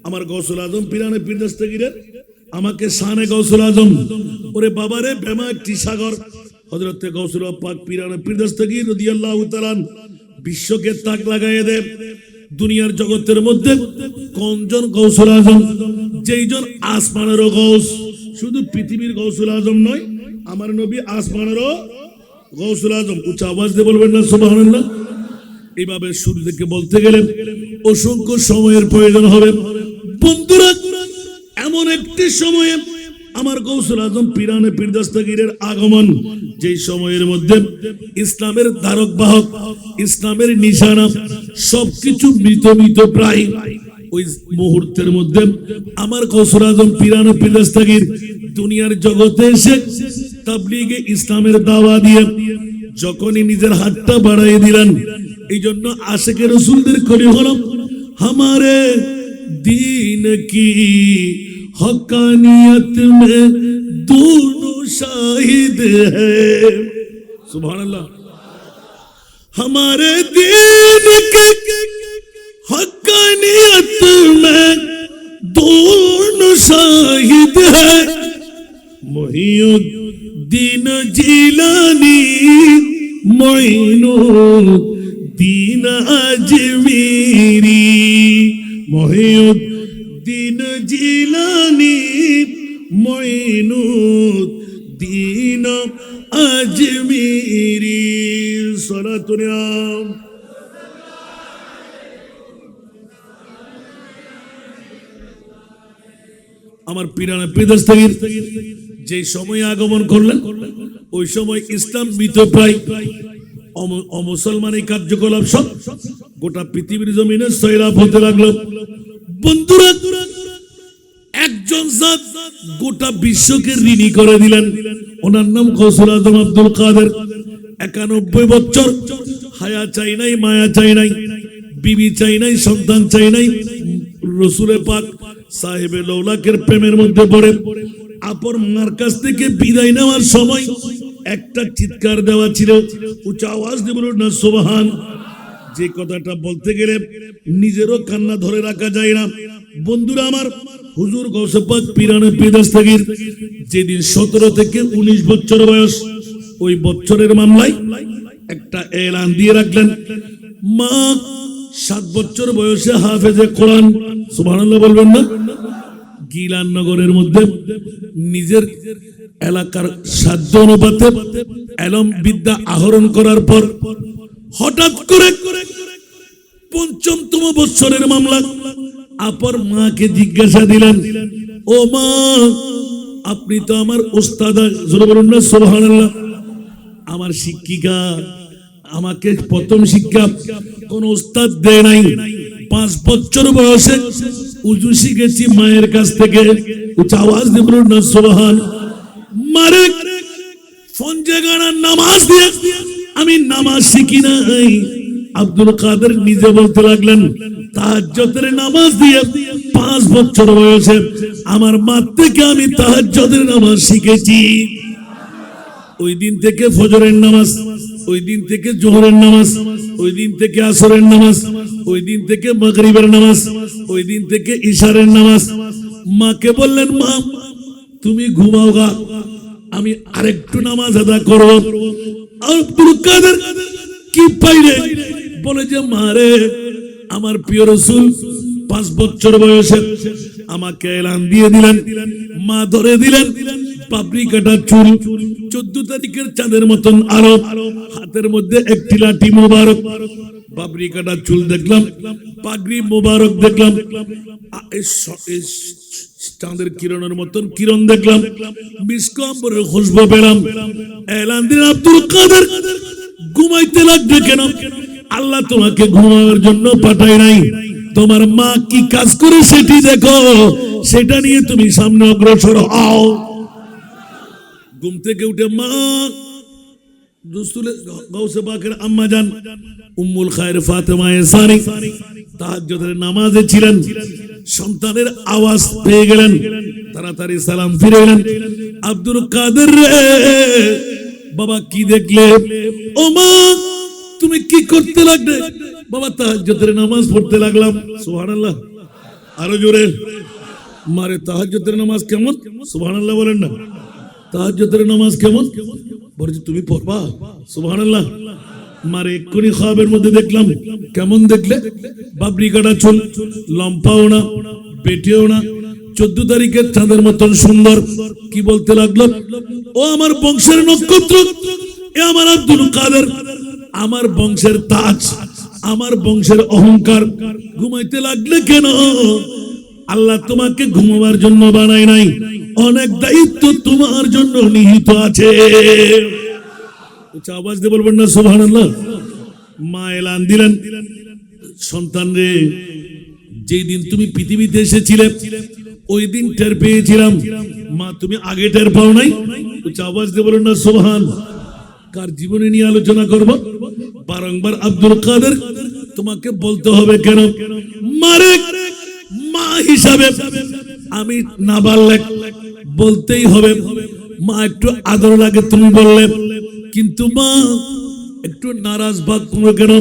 আমার গৌসুল আজম পিরানে পীর দস্তগীরের আমাকে শানে গৌসুল আজম ওরে বাবারে বেমা একটি সাগর হযরত গৌসুল পাক পিরানে পীর দস্তগীর রাদিয়াল্লাহু তাআলা বিশ্বকে তাক লাগাইয়ে দেন। দুনিয়ার জগতের মধ্যে কোনজন গৌসুল আজম যেইজন আসমানেরও গৌস, শুধু পৃথিবীর গৌসুল আজম নয়, আমার নবী আসমানেরও গৌসুল আজম। উচ্চ আওয়াজ দিয়ে বলবেন না সুবহানাল্লাহ। এইভাবে শুরু থেকে বলতে গেলে অসংখ্য সময়ের প্রয়োজন হবে। বন্ধুরা, এমন একটি সময়ে আমার গৌসুল আজম পিরানে পীর দস্তগীরের আগমন, যেই সময়ের মধ্যে ইসলামের ধারক বাহক, ইসলামের নিশানা সবকিছু মৃত মৃত প্রায়, ওই মুহূর্তের মধ্যে আমার গৌসুল আজম পিরানে পীর দস্তগীর দুনিয়ার জগতে এসে তাবলীগে ইসলামের দাওয়া দিয়ে যখনই নিজের হাতটা বাড়াই দিলেন, এই জন্য আশিকে রাসূলদের কলি হলো हमारे दीन की हक़ानियत में दोनों शाहिद है। सुभान अल्लाह। हमारे दीन के हक़ानियत में दोनों शाहिद है। मुहीउद्दीन जिलानी मोइनुद्दीन अजमेरी, मुहीउद्दीन जिलानी मोइनुद्दीन अजमेरी। सलातुन আমার পিরানে পীর দস্তগীর যে সময় আগমন করলেন, ওই সময় ইসলাম মৃত প্রায়, অমুসলমানি কার্যকলাপ সব গোটা পৃথিবীর জমিনে সয়লাব হতে লাগলো। বন্ধুরা, একজন জাত গোটা বিশ্বকে ঋণী করে দিলেন, ওনার নাম গৌসুল আজম আব্দুল কাদের। 91 বছর হায়া চাই নাই, মায়া চাই নাই, বিবি চাই নাই, সন্তান চাই নাই, রসুলের পাক সাহেবে লৌলাকের প্রেমের মধ্যে পড়ে আপন মার কাছ থেকে বিদায় নেওয়ার সময় একটা চিৎকার দেওয়া ছিল। উচ্চ আওয়াজ দিয়ে বলুন না সুবহান। যে কথাটা বলতে গেলে নিজেরও কান্না ধরে রাখা যায় না। বন্ধুরা আমার, হুজুর গৌসে পাক পিরানে পীর দস্তগীর যেদিন 17 থেকে 19 বছর বয়স, ওই বছরের মামলায় একটা এলান দিয়ে রাখলেন, মা 7 বছর বয়সে হাফেজে কোরআন, সুবহানাল্লাহ বলবেন না, গিলান নগরের মধ্যে নিজের এলাকার সাধ্য অনুপাতে এলম বিদ্যা আহরণ করার পর হঠাৎ করে ৫ম বছরের মামলা আপর মাকে জিজ্ঞাসা দিলেন, ও মা, আপনি তো আমার ওস্তাদ, বলুন না সুবহানাল্লাহ, আমার শিক্ষিকা, আমাকে প্রথম শিক্ষা কোন ওস্তাদ দেয় নাই। 5 বছর বয়সে উজু শিখেছি মায়ের কাছ থেকে। উচ্চ আওয়াজ দিয়ে বলুন না সুবহান। মারে ফঞ্জেগানা নামাজ দিয়ে আমি নামাজ শিখি নাই। আব্দুল কাদের নিজে বলতে লাগলেন, তাহাজ্জুদের নামাজ দিয়ে 5 বছর বয়সে আমার মা থেকে আমি তাহাজ্জুদের নামাজ শিখেছি। ওই দিন থেকে ফজরের নামাজ, ওই দিন থেকে জোহরের নামাজ, ওই দিন থেকে আসরের নামাজ, ওই দিন থেকে মাগরিবের নামাজ, ওই দিন থেকে ইশারের নামাজ। মাকে বললেন, মা তুমি ঘুমাও গা, আমি আরেকটু নামাজ আদা করব। আব্দুল কাদের কি পাইরে বলে যে, মারে আমার প্রিয় রাসূল 5 বছর বয়সে আমাকে এলান দিয়ে দিলেন, মা ধরে দিলেন পাপড়ি কাটা চুল, 14 তারিখের চাঁদের মতন আলো, হাতের মধ্যে একটি লাঠি মোবারক, পাপড়ি কাটা চুল দেখলাম, পাগড়ি মোবারক দেখলাম, চাঁদের কিরণের মতন কিরণ দেখলাম, মিশক আম্বরের খুশবু পেলাম। এলান দিন, আব্দুল কাদের ঘুমাইতে লাগবে কেন? আল্লাহ তোমাকে ঘুমানোর জন্য পাঠায় নাই, তোমার মা কি কাজ করে সেটি দেখো, সেটা নিয়ে তুমি সামনে অগ্রসর হও। ঘুম থেকে উঠে মা গৌসে পাকের আম্মা জান উম্মুল খায়ের ফাতেমা সানি তাহাজ্জুদের নামাজে ছিলেন। সন্তানের আওয়াজ পেয়ে গেলেন, তাড়াতাড়ি সালাম ফিরে এলেন, আব্দুল কাদের রে বাবা কি দেখলে? ও মা তুমি কি করতে লাগলে? বাবা তাহাজ্জুদের নামাজ পড়তে লাগলাম। সুবহানাল্লাহ। আরো জোরে মারে তাহাজ্জুদের নামাজ কেমন সুবহানাল্লাহ বলেন না তাহাজ্জুদের নামাজ কেমন বলছে তুমি পড়বা সুবহানাল্লাহ মারে এক্ষুনি খাবের মধ্যে দেখলাম কেমন দেখলে বাবরি কাটা চুল লম্পাও না পেটেও না 14 তারিখের চাঁদের মতন সুন্দর কি বলতে লাগলো ও আমার বংশের নক্ষত্র এ আমার আব্দুল কাদের আমার বংশের তাজ আমার বংশের অহংকার ঘুমাইতে লাগলে কেন আল্লাহ তোমাকে ঘুমাবার জন্য বানায় নাই অনেক দায়িত্ব তোমার জন্য নিহিত আছে আওয়াজ দিয়ে বলবেন না সুবহানাল্লাহ মা এলান দিলেন সন্তান রে যেই দিন তুমি পৃথিবীতে এসেছিলে ওই দিন টের পেয়েছিলাম মা তুমি আগে টের পাও নাই আওয়াজ দিয়ে বলবেন না সুবহান কার জীবনে নিয়ে আলোচনা করব বারংবার আব্দুল কাদের তোমাকে বলতে হবে কেন মারে মা হিসাবে আমি নাবালক বলতেই হবে মা একটু আদর লাগে তুমি বললে কিন্তু মা একটু নারাজ ভাব করো কেন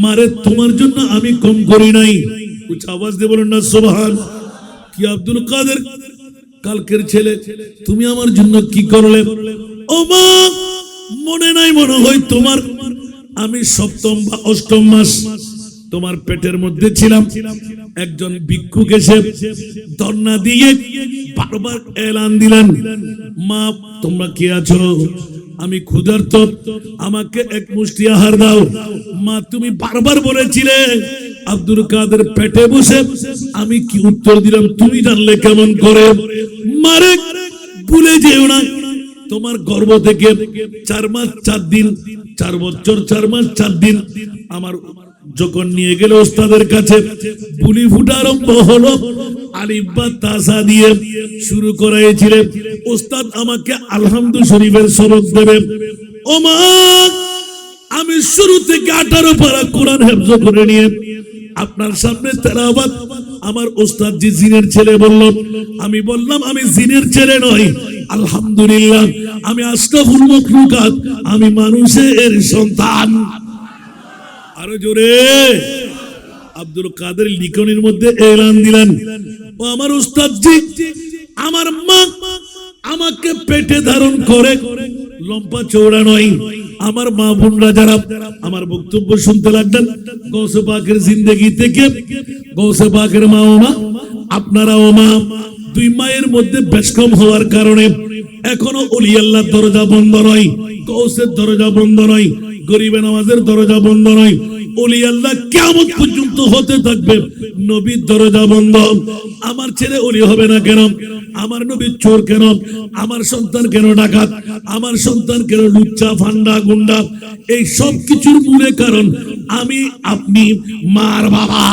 মারে তোমার জন্য আমি কম করি নাই আওয়াজ দিয়ে বলেন না সুবহান কি আব্দুল কাদের কালকের ছেলে তুমি আমার জন্য কি করলে ও মা মনে নাই মনে হয় তোমার আমি সপ্তম বা অষ্টম মাস তোমার পেটের মধ্যে ছিলাম একজন ভিক্ষুক এসে ধর্ণা দিয়ে বারবার এলান দিলেন মা তোমরা কে আছো আমি ক্ষুধার্ত আমাকে এক মুষ্টি আহার দাও মা তুমি বারবার বলেছিলে আব্দুল কাদের পেটে বসে আমি কি উত্তর দিলাম তুমি জানলে কেমন করে মারে ভুলে যেও না তোমার গর্ভ থেকে 4 মাস 4 দিন 4 বছর 4 মাস 4 দিন আমার যখন নিয়ে গেল ওস্তাদের কাছে বুলি ফুটা আরম্ভ হলো আলিফ বা তাসা দিয়ে শুরু করাইছিলেন ওস্তাদ আমাকে আলহামদু শরীফের সবক দেবে ও মা আমি শুরু থেকে 18 পারা কোরআন হেফজ করে নিয়ে আপনার সামনে তেলাওয়াত আমার ওস্তাদ জি জিনের ছেলে বলল আমি বললাম আমি জিনের ছেলে নই আলহামদুলিল্লাহ আমি আশরাফুল মাখলুকাত আমি মানুষের সন্তান আরো জোরে আব্দুল কাদের লিখনের মধ্যে এলান দিলেন ও আমার ওস্তাদ জি আমার মা আমাকে পেটে ধারণ করে লম্বা চওড়া নয় আমার মা বোনরা যারা আমার বক্তব্য শুনতে লাগলেন গৌসে পাকের জিন্দেগি থেকে গৌসে পাকের মা ও মা আপনারাও মা দুই মায়ের মধ্যে বেশকম হওয়ার কারণে এখনো ওলি আল্লাহর দরজা বন্ধ নয় গৌসের দরজা বন্ধ নয় গরিবে নামাজের দরজা বন্ধ নয় ওলি আল্লাহ কিয়ামত পর্যন্ত হতে থাকবে নবীর দরজা বন্ধ আমার ছেলে ওলি হবে না কেন আমার নবী চোর কেন আমার সন্তান কেন ডাকাত আমার সন্তান কেন লুচ্চা ফান্ডা গুন্ডা এই সব কিছুর মূলে কারণ আমি আপনি মার বাবা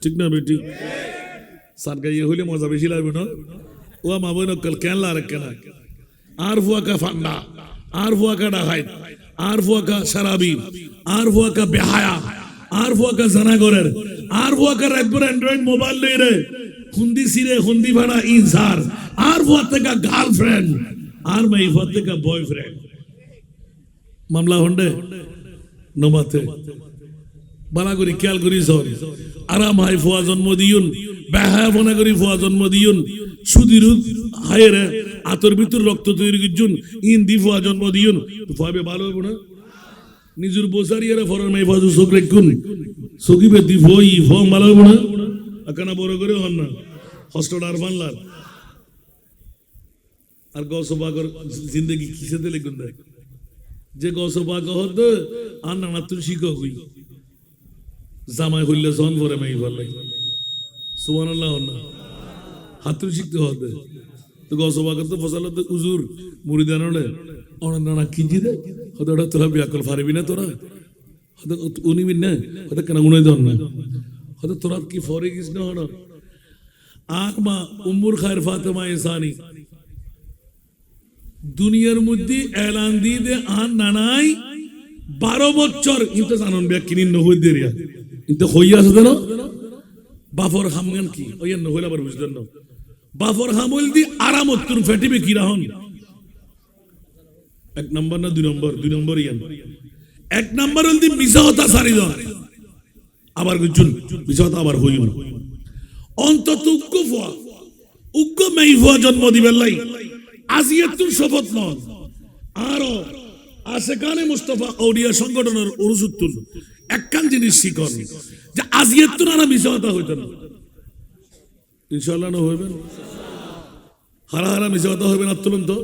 ঠিক না বেটি সারগাইয়ে হইলে মজা বেশি লাগবে না ও মা বোন কেন লারে কেন আর ফুয়াকা ফান্ডা আর ফুয়াকা ডাকাত আর ফুয়াকা শারাবি আর ফুয়াকা বেহায়া আর ফুয়াকা জানাগরের আর ফুয়াকা রাতভর অ্যান্ড্রয়েড মোবাইল লই রে হুন্দি সিরে হুন্দি ভাড়া ইনসার আর ফুয়াকা গার্লফ্রেন্ড আর মাই ফুয়াকা বয়ফ্রেন্ড মামলা হন্ডে নমাতে বালা করি খেয়াল করি সর আরাম হাই ফুয়া জন্ম দিয়ুন বেহায়া ফোনা করি ফুয়া জন্ম দিয়ুন সুদিরু হায়রে আতর ভিতর রক্ত তৈরি করছুন ইন দি ফুয়া জন্ম দিয়ুন ফুয়াবে ভালো হইব না নিজের বোসারিয়ারে ফরার মাই ফাজু চোখ রেখুন চকিবে দি ফই ফম ভালো হইব না আকানা বড় করে হন না হস্টডার বানলার আর গৌসবাগর জিন্দগি কিসেতে লিখুন দেখ যে গৌসবাগ হতো আর নানা তুই শিখক হই জামাই হইলে জন করে মাই ভাল লাগে সুবহানাল্লাহ না হাতুর শিখতে হতে তো গৌসবাগর তো ফসল হতো উজুর মুরিদানলে অনেক নানা কিনছি দে হয়তো ওটা তোরা বিয়াকল পারবি না তোরা হয়তো উনিবিন না হয়তো কেন উনাই দন না হয়তো তোরা কি ফরে গিস না হন আর মা উম্মুর খায়ের ফাতেমা ইসানি দুনিয়ার মধ্যে এলান দিয়ে দে আর নানাই 12 বছর কিন্তু জানন বিয়া কিনি নহই দেরিয়া কিন্তু হইয়া আছে না বাফর হামগান কি ওইয়া নহইলা বার বুঝলেন না বাফর হামল দি আরামত তুন ফেটিবে কি রাহন এক নম্বর না দুই নম্বর ইয়ান এক নম্বর হল দি মিছা হতা সারি দন আবার গুজুন মিশাওয়াতা আবার হইল অন্তত উগ্র মেইফুয়া জন্ম দিবেন লাই আজিয়াতুন শপথ নন আরো আশেকানে মুস্তাফা আউলিয়া সংগঠনের উরুসুত্তুন একখান জিনিস শিকন যে আজিয়াতুন আনা মিশাওয়াতা হইতো না ইনশাআল্লাহ না হইবেন হারা হারা মিশাওয়াতা হইবেন আর তুলুন তো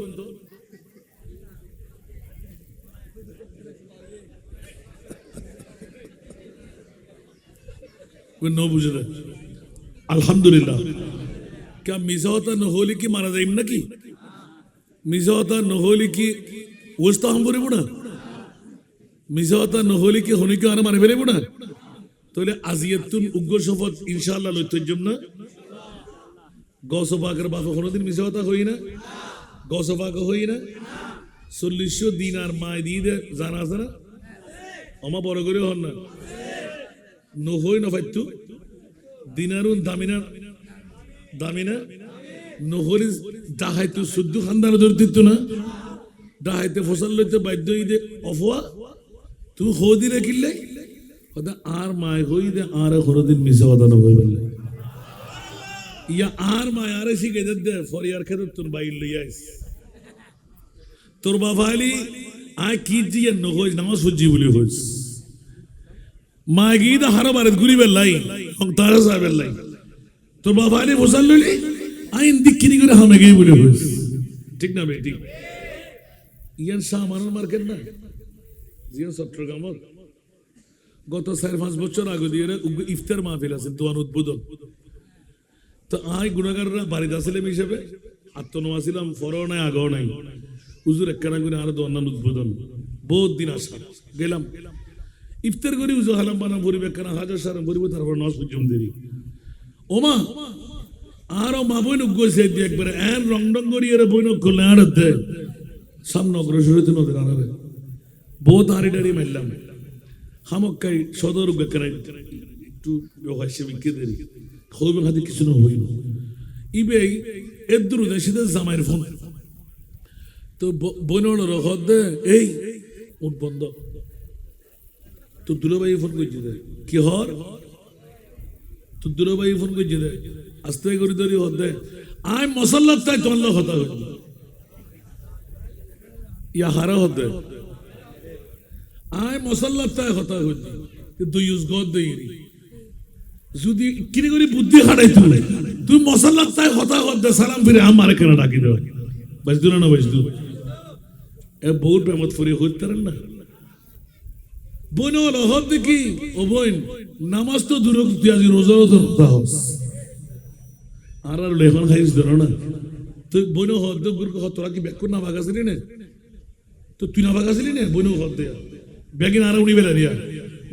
न बुझ रहे अल्हम्दुलिल्लाह क्या मिसावता नहोली की मारा जाइम ना की मिसावता नहोली की वस्ता हम बोले बुना मिसावता नहोली की होने के आना मारे बेले बुना तो ले आजियतुन उग्र शफत इंशाअल्लाह लो तुझे ना गौसफा कर बाफा होने दिन मिसावता होई ना गौसफा का होई ना सुल्लिशो दीनार माय दीदे जाना सना अमा बोलो करे हो ना নহই নফাইতু দিনারুন দামিনা নহরি ডাহাইতু সুদ্দু খানদান ধরতিত না ডাহাইতে ফসল লইতে বাধ্য হইতে অফওয়া তুই হদি রাখিলে ওদা আর মায় হইতে আর হরদিন মিছা কথা না হইবেন ইয়া আর মায় আরে শিখে দে ফরিয়ার খেতে তোর বাইল লইয়াইস তোর বাবালি আয় কি জিয়া নহই নামাজ ফুজি বলি হইস মাগিদা হারা বারে ঘুরি বেলাই তারা সাহেব বেলাই তোর বাবা আলী ফসল লইলি আইন দিকিনি করে হামে গিয়ে বলে হইস ঠিক না বেটি ইয়ান শাহ মানার মার্কেট না জিয়ান চট্টগ্রাম গত 4-5 বছর আগে দিয়ে ইফতার মাহফিল আছে দোয়ান উদ্বোধন তো আই গুণাগাররা বাড়িতে আসলাম হিসেবে আত্মনওয়াছিলাম ফরও নাই আগও নাই হুজুর একখানা করে আরো দোয়ান উদ্বোধন বহুত দিন আসা গেলাম ইফতার করি উজু হালাম বানা পরিবেশ কেনা হাজার সারা পরিবেশ তারপর নস পর্যন্ত দেরি ওমা আরো মা বইন গেছে একবারে এন রং রং করি এর বইন করলে আড়তে সামনে অগ্রসর হইতে নদীর আনারে বহুত হাড়ি ডাড়ি মারলাম হামক্কাই সদর বেকার একটু হাসে বিকে দেরি হইবে হাতে কিছু না হইব ইবে এর দূর দেশে জামাইয়ের ফোন তো বইন রহদ দে এই উঠ বন্ধ তো দুলাভাই ফোন করছে দে কি হর তো দুলাভাই ফোন করছে দে আস্তে করে ধরি হতে আয় মশাল্লার তাই তোমার হতা হইল ইয়া হারা হতে আয় মশাল্লার তাই হতা হইল তুই ইউজ গদ দেই যদি কিনে করে বুদ্ধি হারাই তুই মশাল্লার তাই হতা হতে সালাম ফিরে আমারে কেন ডাকি দেওয়া বাজদু না বাজদু এ বহুত প্রেমত ফরি হইতে না বোন হদ দেখি ও বোন নামাজ তো দূর তুই আজ রোজাও তো আর লেখন খাইস ধরো না তুই বোন হদ গুরু তোরা কি ব্যাগ না ভাগাছিলি না তো তুই না ভাগাছিলি না বোন হদ দেয়া ব্যাগিন আর উনি বেলা দিয়া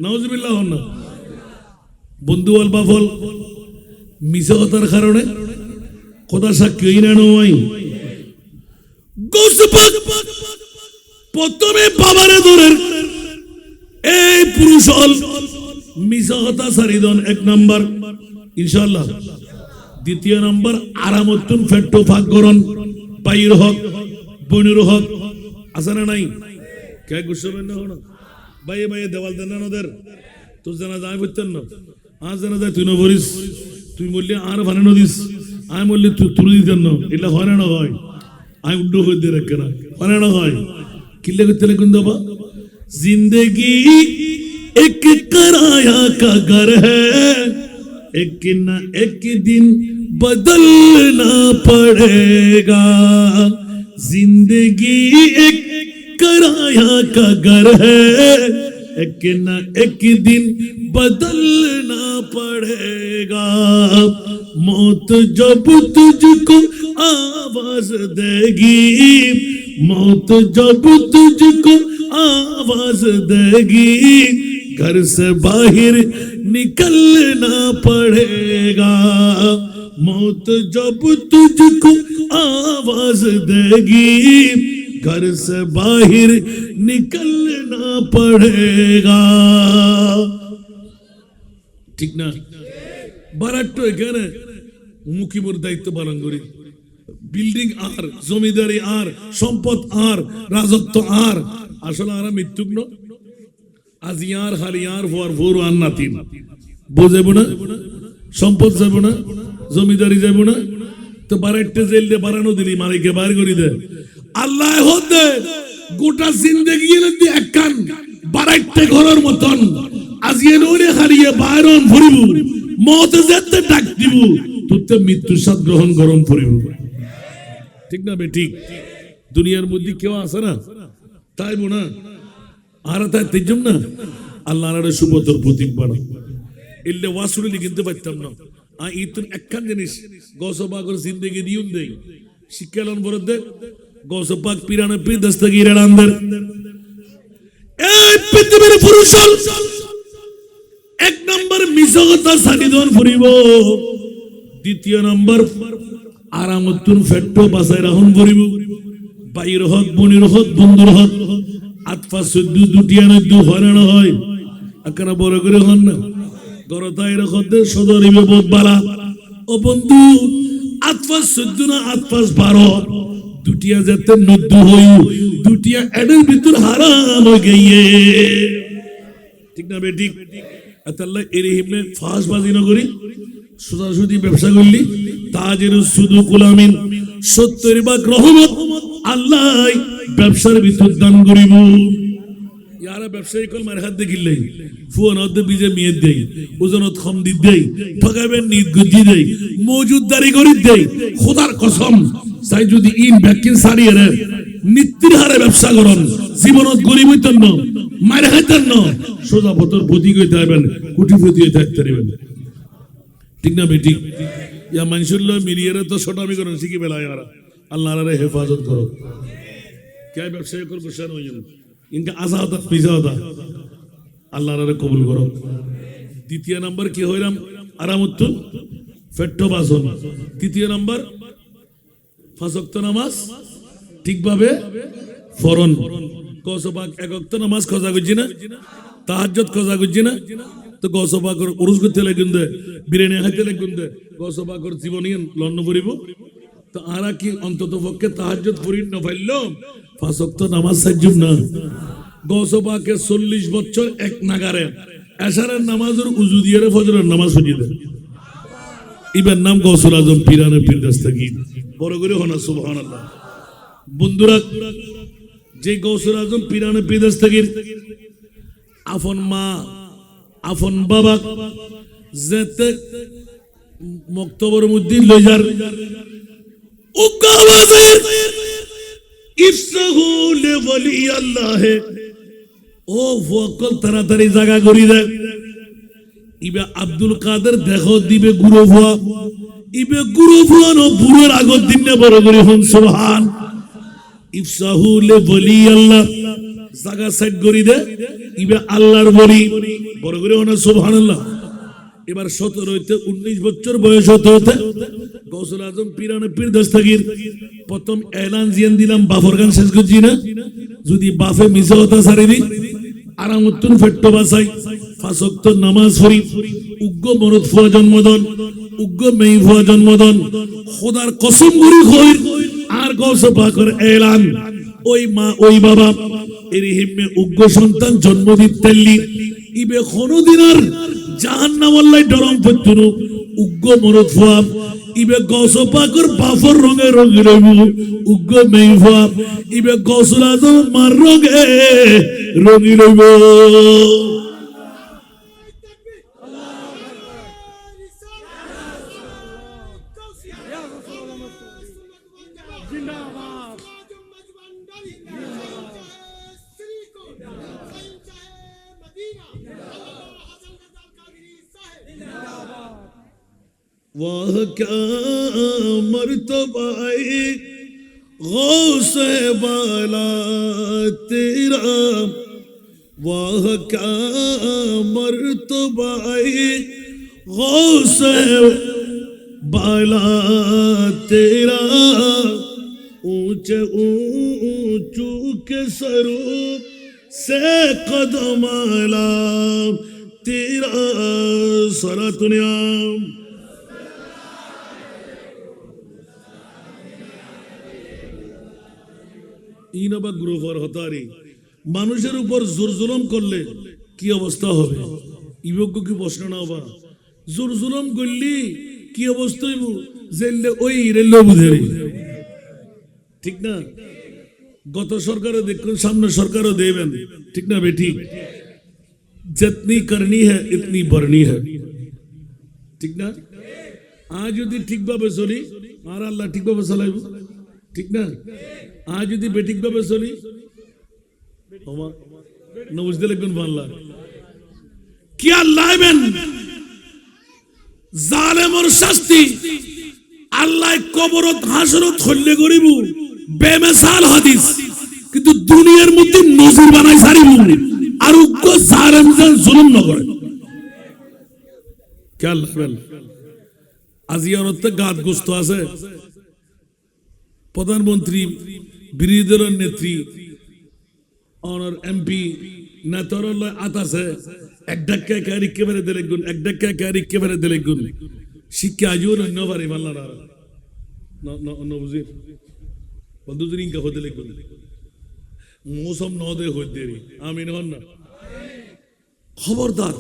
নাউজুবিল্লাহ হন না বন্ধু অল বাফল মিশা কথার কারণে কথা সাক্ষী হই না নয় গৌসপাক প্রথমে বাবারে ধরে এই পুরুষ হল মিশা কথা সারিদন 1 নম্বর ইনশাআল্লাহ দ্বিতীয় নম্বর আরামতুন ফেট্টো ফাঁক করন পাইর হক বনুর হক আছে না নাই কে গুছবেন না হন ভাই ভাই দেওয়াল দেন না ওদের তো জানা যায় বুঝতেন না আজ জানা যায় তুই না বলিস তুই বললি আর ভানে নদিস আমি বললি তুই তুলে দিতেন না এটা হয় না হয় আমি উল্টো হয়ে দিয়ে রাখে না হয় না হয় কিল্লে করতে কোন দেবা जिंदगी एक किराया का घर है एक न एक दिन बदलना पड़ेगा जिंदगी एक किराया का घर है एक न एक दिन बदलना पड़ेगा मौत जब तुझको आवाज देगी मौत जब तुझको आवाज देगी घर से बाहर निकलना पड़ेगा मौत जब तुझको आवाज देगी घर से बाहर निकलना पड़ेगा ठीक ना বারাট্টো এখানে মুখিমুর দায়িত্ব পালন করি বিল্ডিং আর জমিদারি আর সম্পদ আর রাজত্ব আর আসলে আর মৃত্যুক ন আজিয়ার হালিয়ার ফর ফোর আর নাতিন বউ যাব না, সম্পদ যাব না, জমিদারি যাব না, তো বারাইটে জেল দিয়ে বাড়ানো দিলি মালিকে বাইর করে দে। আল্লাহ হতে গোটা জিন্দেগি একখান বারাইটে ঘরের মতন আজিয়ে নইরে হারিয়ে বাইরন ফুরিব, মতে যেতে ডাক দিব, তোতে মৃত্যুর স্বাদ গ্রহণ গরম ফুরিব। ঠিক না বেঠিক? দুনিয়ার মধ্যে কেউ আছে না তাই না, আর তাই তেজম না আল্লাহ সুবতর প্রতীক বানা এলে ওয়াসুলি কিনতে পারতাম না। আর ইতুন একখান জিনিস গৌসপাকর জিন্দেগি দিউন দেই শিক্ষালন বরদ দে গৌসপাক পিরানে পীর দস্তগীর আনন্দের এই পৃথিবীর পুরুষ এক নম্বর মিশকতা সানিদন ফুরিব, দ্বিতীয় নম্বর আরামতুন ফেট্টো বাসায় রাহুন ফুরিব, বাইর হক বনির হক বন্ধুর হক আতফা সদ্দু দুটিয়া নদ্দু হরানো হয় আকারা বড় করে হন না গরতাই রখতে সদরিবে বোধ বালা ও বন্ধু আতফা সদ্দু না আতফাস 12 দুটিয়া যেতে নদ্দু হই দুটিয়া এদের ভিতর হারাম হয়ে গিয়ে। ঠিক না বেঠিক? আল্লাহ এর হিমনে ফাঁস বাজি না করি সোজাসুজি ব্যবসা করলি তাজের শুধু গোলামিন 70 ভাগ রহমত আল্লাহ ব্যবসার ভিতর দান করিব। ইয়ারা ব্যবসায়ী কল মার হাত দেখিলে ফোন হতে বিজে মেয়ে দেই ওজনত কম দি দেই ঠকাবেন নিত গুজি দেই মজুদদারি করি দেই খোদার কসম চাই যদি ইন ভ্যাকিন সারিয়ে রে নিত্যির হারে ব্যবসা করন জীবনত গরিব হইতেন না মার হাইতেন না সোজা পথর প্রতীক হইতে হইবেন কোটিপতি হইতে পারবেন। ঠিক না বেটি? ইয়া মানুষের মিলিয়ে তো ছোটামি করেন শিখি বেলায় ওরা আল্লাহ হেফাজত করো কে ব্যবসায়ী করবো সে নয় ইনকা আজাদ পিজাদা আল্লাহ কবুল করো। দ্বিতীয় নাম্বার কি হইলাম আরামুত্তুন ফেট্টো বাসন, তৃতীয় নাম্বার 5 ওয়াক্ত নামাজ ঠিকভাবে ফরন কসবাক 1 ওয়াক্ত নামাজ খজা করছি না তাহাজ্জুদ খজা করছি না তো গসবাকর উরুস করতে লাগুন দে বিরিয়ানি খাইতে লাগুন দে গসবাকর জীবনী লন্ন পড়িব তো আরা কি অন্তত পক্ষে তাহাজ্জুদ পড়ি না পাইলো 5 ওয়াক্ত নামাজ সাজ্জুম না গসবাকে 40 বছর এক নাগারে এশারের নামাজের উজু দিয়ে ফজরের নামাজ পড়িয়ে দেয়। ইবার নাম গৌসুল আজম পিরানে পীর দস্তগীর বড় করে হনা সুবহানাল্লাহ। বন্ধুরা যে গৌসুল আজম পিরানে পীর দস্তগীর আফন মা আফন বাবা যেতে মক্তবর মধ্যে লইজার উকাওয়াজের ইফসাহু লিওয়ালি আল্লাহ ও ফকল তাড়াতাড়ি জায়গা করি দে ইবে আব্দুল কাদের দেখো দিবে গুরু ভুয়া ইবে গুরু ভুয়া নো বুড়োর আগত দিন না বড় করে হন সুবহান ইফসাহু লিওয়ালি আল্লাহ জায়গা সেট করি দে ইবে আল্লাহর বলি বড় করে হন সুবহানাল্লাহ। এবার 17 হইতে 19 বছর বয়স হতে হতে গৌসুল আজম পিরানে পীর দস্তগীর প্রথম এলান জিয়ান দিলাম বাফর গান শেষ করছি না যদি বাফে মিশে হতা সারিবি আরামুত্তুন ফেট্টো বাসাই 5 ওয়াক্ত নামাজ পড়ি উগ্র মরদ ফুয়া জন্মদন উগ্র মেই ফুয়া জন্মদন খোদার কসম করি কই আর গৌসে পাকের এলান ওই মা ওই বাবা এর হিম্মে উগ্র সন্তান জন্ম দিতেলি ইবে কোনদিন আর জাহান্নাম আল্লাহ ডরম পত্তুন উগ্র মরদ ফুয়া ইবে গৌসে পাকের বাফর রঙে রঙে রইব উগ্র মেই ফুয়া ইবে গৌসুল আজম মার রঙে রঙি রইব। वाह क्या मर्तबा गौसे बाला तेरा वाह क्या मर्तबा गौसे बाला तेरा ऊंचे ऊंचू के सरू से कदम आला तेरा सरा दुनिया ইনাবা গ্রুফার হতারি মানুষের উপর জোর জুলুম করলে কি অবস্থা হবে ইবজ্ঞ কি প্রশ্ন না হবা জোর জুলুম করলি কি অবস্থা হইব জেললে ওই রেলও বুঝে ঠিক না গত সরকারও দেখুন সামনে সরকারও দেবেন ঠিক না বেটি जितनी करनी है इतनी भरनी है ठीक ना आज यदि ठीक भावे चली আর আল্লাহ ঠিক ভাবে চালাইব ঠিক না আজ যদি বেঠিক ভাবে চলি ওমা নবুজ দিলে কোন বাংলা কি আল্লাহ বেন জালেমর শাস্তি আল্লাহ কবরত হাসরত হল্লে করিব বেমিসাল হাদিস কিন্তু দুনিয়ার মধ্যে নজির বানাই সারিব আর উগ্র জালেম জুলুম না করে কি আল্লাহ বেন আজিয়ারতে গাত গোস্ত আছে প্রধানমন্ত্রী বিরোধী দলের নেত্রী অনার এমপি নেতারল্লাহ আতাছে এক ডাক্কা কারিকে বেরে দিলে গুণ এক ডাক্কা কারিকে বেরে দিলে গুণ শিক্ষা আজও অন্য বারে মাল্লা না বুঝি বন্ধুদের ইনকা হতে লিখুন মৌসুম নদে হইতে আমিন হন না খবরদার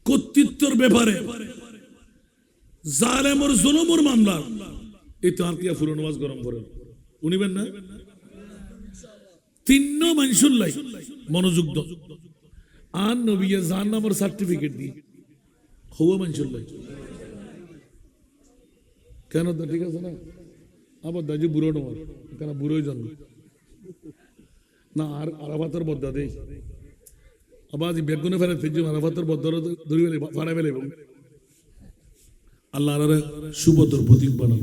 কর্তৃত্বের ব্যাপারে জালেমর জুলুমর মামলা এই তো আর কি ফুরন ওয়াজ গরম করেন উনিবেন না তিন্ন মানুষুর লাই মনোযোগ দাও আর নবিয়ে জাহান্নামের সার্টিফিকেট দি হওয়া মানুষুর লাই কেন তো ঠিক আছে না আবার দাজি বুড়ো নমার কেন বুড়োই জন্ম না আর আরাফাতের বদ্দা দেই আবার বেগুনে ফেলে ফেজুম আরাফাতের বদ্দা ধরি ফেলে ফাড়া ফেলে আল্লাহ সুভদ্র প্রতীক বানাও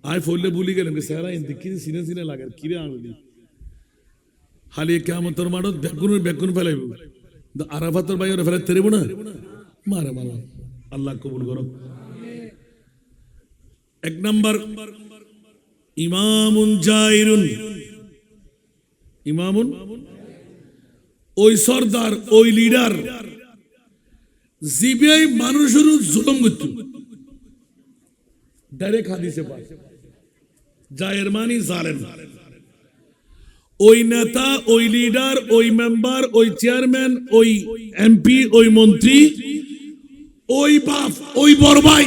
আয় ফলে ভুলি গেলাম সেরা ইন্দি কি সিনে সিনে লাগে কিরে আনলি হালি কিয়ামতের মাঠে বেগুন ফেলাইব আরাফাতের বাইরে ফেলে তেরেব না মারে মারা আল্লাহ কবুল করো এক নাম্বার ইমামুন জাইরুন ইমামুন ওই সরদার ওই লিডার জিবিআই মানুষের জুলুম করতো ডাইরেক্ট হাদিসে পায় জায়ের মানি জালেম ওই নেতা ওই লিডার ওই মেম্বার ওই চেয়ারম্যান ওই এমপি ওই মন্ত্রী ওই বাপ ওই বড় ভাই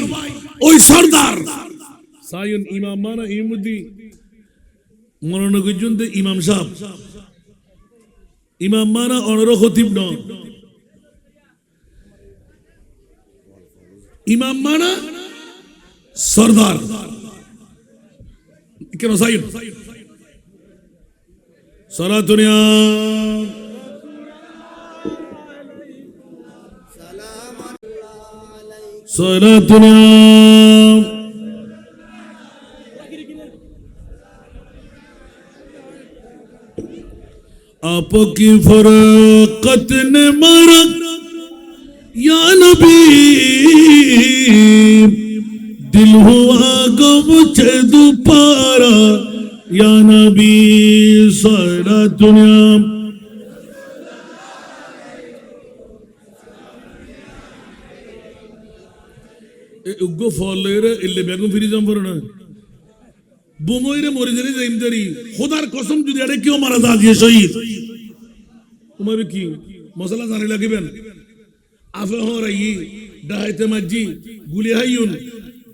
ওই সরদার সায়ন ইমাম মানা ইমুদ্দি মনোনয়ন করছেন ইমাম সাহেব ইমাম মানা অনর খতিব ন ইমাম মানা সরদার কেন সাইন সালাতুনিয়া সালাতুনিয়া आपकी फरकत ने मरक या नबी दिल हुआ गम छे दुपारा या नबी सारा दुनिया उग्गो फॉलो रे इल्ले बेगम फिरी जाम पड़ना बुमोइरे मरिजारी जाइमदारी खुदार कसम যদি আরে কেউ মারা যায় শহীদ তোমার কি মশলা জানি লাগিবেন আফে হরাই ডাইতে মাজি গুলি হাইউন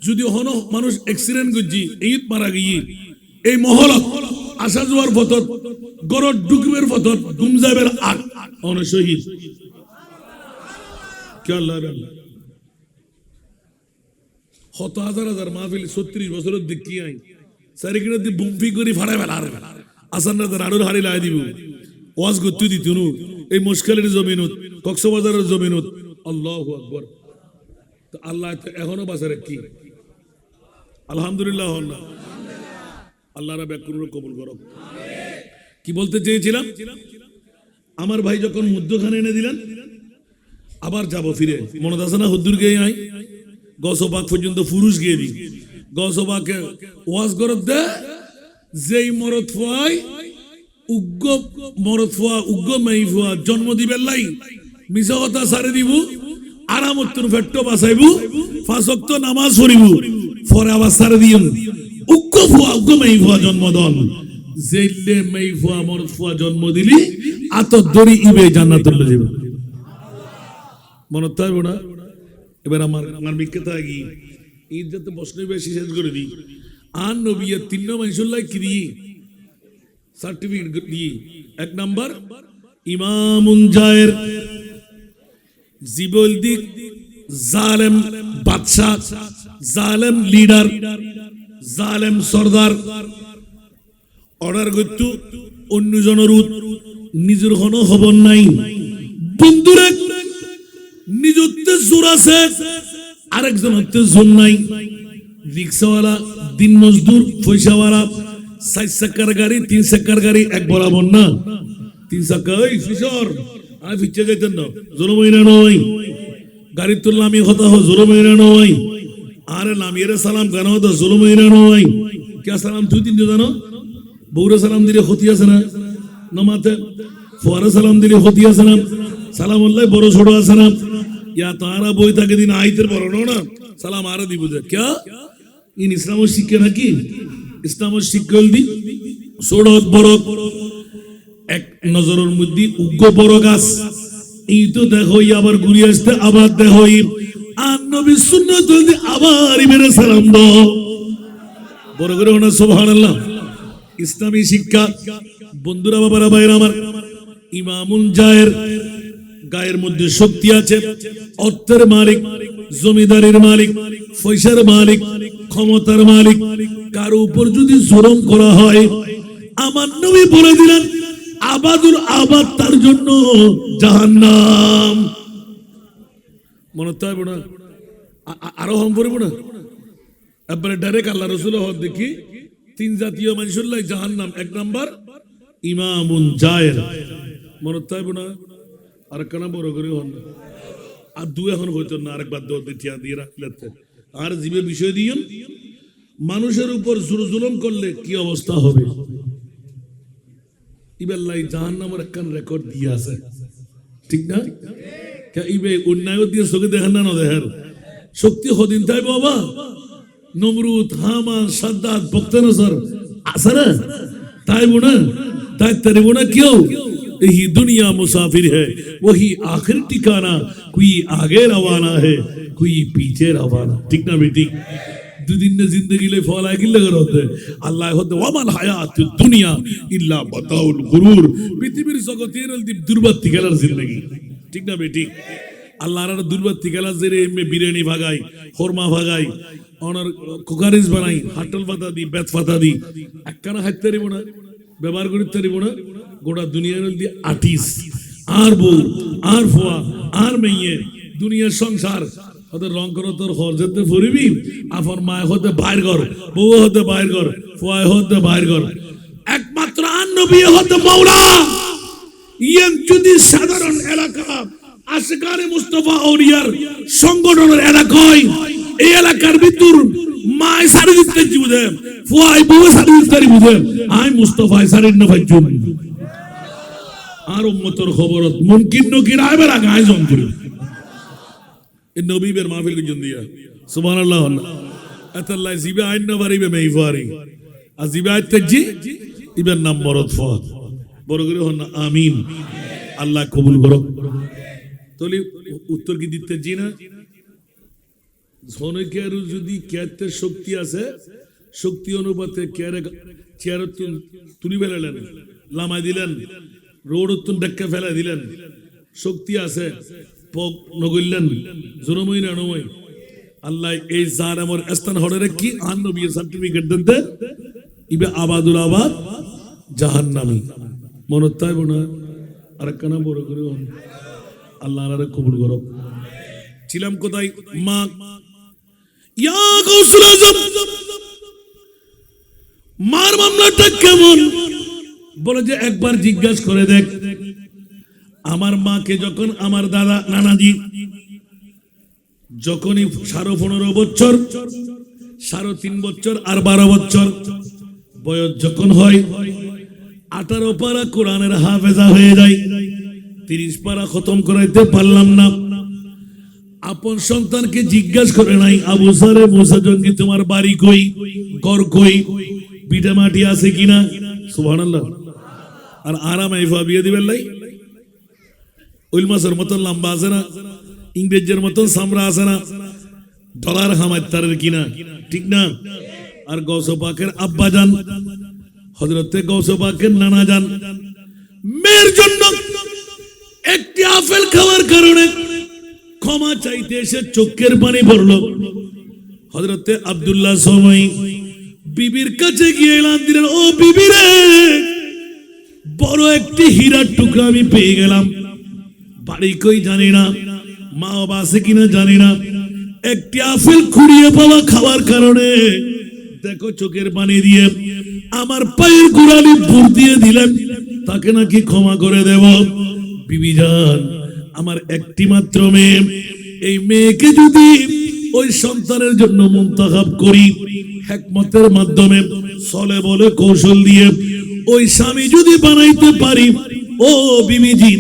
যদি হন মানুষ অ্যাক্সিডেন্ট গজি এইত মারা গই এই মহলত আসা যাওয়ার পথত গরত ডুকবের পথত গুম যাবের আগ অন শহীদ কি আল্লাহ কত হাজার হাজার মাহফিল 36 বছরের দেখি আই সারিকিনা দি বুম্পি করি ফাড়াই ফেলার আসান না রাডুর হাড়ি লাই দিব ওয়াজ গত্তু দিত নু এই মুশকিলের জমিনত কক্সবাজারের জমিনত আল্লাহু আকবার তো আল্লাহ এখনো বাঁচারে কি আলহামদুলিল্লাহ না আল্লাহ রাব্বুল আলামিন কবুল করুক কি বলতে চেয়েছিলাম আমার ভাই যখন মুদ্দখানে এনে দিলেন আবার যাব ফিরে মনে আছে না হুদ্দুর গিয়ে আই গসবাক পর্যন্ত ফুরুষ গিয়ে দিই গসবাকে ওয়াজ করত দে যেই মরদ ফুয়াই উগ্র মরদ ফুয়া উগ্র মাই ফুয়া জন্ম দিবেন লাই মিছা কথা সারে দিব আরামত্তর ফেট্টো বাঁচাইবু 5 ওয়াক্ত নামাজ পড়িব পরে আবার সারে দিম উগ্র ফুয়া উগ্র মাই ফুয়া জন্ম দন যেইলে মাই ফুয়া মরদ ফুয়া জন্ম দিলি আত দরি ইবে জান্নাতুল যাবে মনে থাকবো না? এবার আমার বিখ্যাত আগে ঈদ যাতে প্রশ্ন বেশি শেষ করে দিই। আর নবীর 3 মানুষুল্লাহ কি দিয়ে সার্টিফিকেট দিয়ে, 1 নাম্বার ইমামুন জায়ের, জিবল দিক জালেম বাদশাহ, জালেম লিডার, জালেম সর্দার, অর্ডার করতো অন্য জনের নিজের কোনো খবর নাই। বন্ধুরে নিজত্বে জোর আছে, আরেকজন হতে জোর নাই। রিক্সাওয়ালা, দিন মজদুর, পয়সাওয়ালা, 4 চাকার গাড়ি 3 চাকার গাড়ি এক বরাবর না। 3 চাকা ওই ফিসর আমি ফিচ্ছে যাইতেন না, জোর মহিনা নয়। গাড়ির তো নামি কথা হয়, জোর মহিনা নয়। আরে নামিয়ে সালাম কেন হতো, জোর মহিনা নয়। কে সালাম তুই 3 জানো? বউরে সালাম দিলে ক্ষতি আছে না? নমাতে ফোয়ারে সালাম দিলে ক্ষতি আছে না? সালাম আল্লাহ বড় ছোট আছে না? ইয়া তারা বই থাকে দিন আইতের বড় না সালাম আরে দিব যে কে ইন ইসলামের শিক্ষা নাকি? ইসলামের শিক্ষা দি ছোট বড় এক নজরের মধ্যে উগ্র বড় গাছ। এই তো দেখো আবার ঘুরে আসতে, আবার দেখো আর নবী সুন্নাত আবার মেরে সালাম দাও বড় করে না। সুবহানাল্লাহ। ইসলামী শিক্ষা বন্ধুরা, বাবারা, ভাইরা আমার, ইমামুল জায়ের গায়ের মধ্যে শক্তি আছে, অর্থের মালিক, জমিদারির মালিক, পয়সার মালিক, ক্ষমতার মালিক। কার উপর যদি জুলুম করা হয়, আমার নবী বলে দিলেন আবাদুল আবাদ তার জন্য জাহান্নাম। মনে থাকবে না? আরো হম পড়বো না একবারে ডাইরেক্ট আল্লাহ রসুল হদ দেখি 3 জাতীয় মানুষুল্লাহ জাহান্নাম। 1 নাম্বার ইমামুন জায়ের, মনে থাকবে না? আর কেন বড় করে হন আর 2 এখন হইতো না, আরেকবার দিয়া দিয়ে রাখলে। আর জীবে বিষয় দিয়ে মানুষের উপর জুলুম করলে কি অবস্থা হবে? ইবেল্লাই জাহান্নামের একখান রেকর্ড দিয়ে আছে, ঠিক না? ইবে অন্যায় দিয়ে চোখে দেখেন না, দেখেন শক্তি হদিন তাই বাবা। নমরুদ, হামান, সাদ্দাত, বক্তানসর আছে না? তাই বোনা তাই তারি বোনা কেউ यही दुनिया मुसाफिर है, वही आखिर ठिकाना, कोई आगे रवाना है, कोई पीछे रवाना। ठीक ना बेटी? 2 दिन ने जिंदगी ले फौला किल्ले कर होते अल्लाह होते वमल हयात दुनिया इल्ला बताउल गुरूर। পৃথিবীর জগতের দুর্বাতি খেলার জিন্দেগি। ঠিক না বেটি? আল্লাহর দুর্বাতি খেলার জেরে এমে বিরিয়ানি ভাগাই, খোরমা ভাগাই, অনার কুকারিজ বানাই, হাটল পাতা দি, বেত পাতা দি, একখানা হাইতে পারিব না, ব্যবহার করতে পারিব না। গোটা দুনিয়ার মধ্যে আর্টিস্ট আর বউ আর ফোয়া আর মেয়ে, দুনিয়ার সংসার ওদের রং করো তোর হরজেতে ফুরিবি। আফর মায় হতে বাইর কর, বউ হতে বাইর কর, ফোয়ায় হতে বাইর কর। একমাত্র আর নবী হতে মাওলা। ইয়েন যদি সাধারণ এলাকা আশিকানে মুস্তাফা আউলিয়ার সংগঠনের এলাকা হয়, এই এলাকার ভিতর মায় সারি দিতে বুঝে, ফোয়াই বউ সারি দিতে বুঝে, আই মুস্তাফায় সারি না ভাইজুম। আর উম্মতের খবরত মুমকিন নকির আইবার আগে আয়োজন করি এই নবীবের মাহফিল জন দিয়া। সুবহানাল্লাহ। আতাল্লাহ জিবে আইন না পারিবে মেইফারি আর জিবে আইতে জি ইবের নাম মরদ ফত বড় করে হন না। আমিন। আল্লাহ কবুল করো। তাহলে উত্তর কি দিতে জি না? জনকের যদি কেতে শক্তি আছে, শক্তি অনুপাতে কেরে চেয়ার তুলি ফেলালেন, লামাই দিলেন, রোড ডেক্কা ফেলা দিলেন, শক্তি আছে পক নগইলেন, জনমই না নমই। আল্লাহ এই জার আমার স্থান হড়ে কি আন নবীর সার্টিফিকেট দেনতে ইবে আবাদুল আবাদ জাহান্নামী। মনে তাইব না? আর কানা বড় করে আল্লাহ আরে কবুল করো। ছিলাম কোথায়? মা ইয়া গাউসুল আজম, মার মামলাটা কেমন বলে যে একবার জিজ্ঞাসা করে দেখ। আমার মাকে যখন আমার দাদা নানাজি যখনই 15.5 বছর, 3.5 বছর আর 12 বছর বয়স যখন হয়, 18 পারা কোরআনের হাফেজা হয়ে যায়, 30 পারা খতম করাইতে পারলাম না। আপন সন্তানকে জিজ্ঞাসা করে নাই, আবু সারে মুসা জঙ্গি তোমার বাড়ি কই, ঘর কই, পিঠা মাটি আছে কিনা? সুবহানাল্লাহ। আর আরাম আইফা বিয়ে দিবেন লাই, ওইল মাছের মতন লম্বা আছে না, ইংরেজের মতন সামরা আছে না, ডলার হামাইতারের কিনা, ঠিক না? আর গৌসে পাকের আব্বা যান হযরতে গৌসে পাকের নানা যান মেয়ের জন্য একটি আপেল খাওয়ার কারণে ক্ষমা চাইতে এসে চোখের পানি পড়লো। হযরতে আব্দুল্লাহ সময় বিবির কাছে গিয়ে এলান দিলেন, ও বিবি রে, বড় একটি হীরার টুকরা আমি পেয়ে গেলাম, বাড়ি কই জানি না, মা বাবা আছে কিনা জানি না, একটি আপেল কুড়িয়ে পাওয়া খাওয়ার কারণে দেখো চোখের পানি দিয়ে আমার পায়ের গোড়ালি ভর দিয়ে দিলেন, তাকে নাকি ক্ষমা করে দেব। বিবি জান, আমার একটি মাত্র মেয়ে, এই মেয়েকে যদি ওই সন্তানের জন্য মুনতাখাব করি, হিকমতের মাধ্যমে চলে বলে কৌশল দিয়ে ওই স্বামী যদি বানাইতে পারি, ও বিবিজি,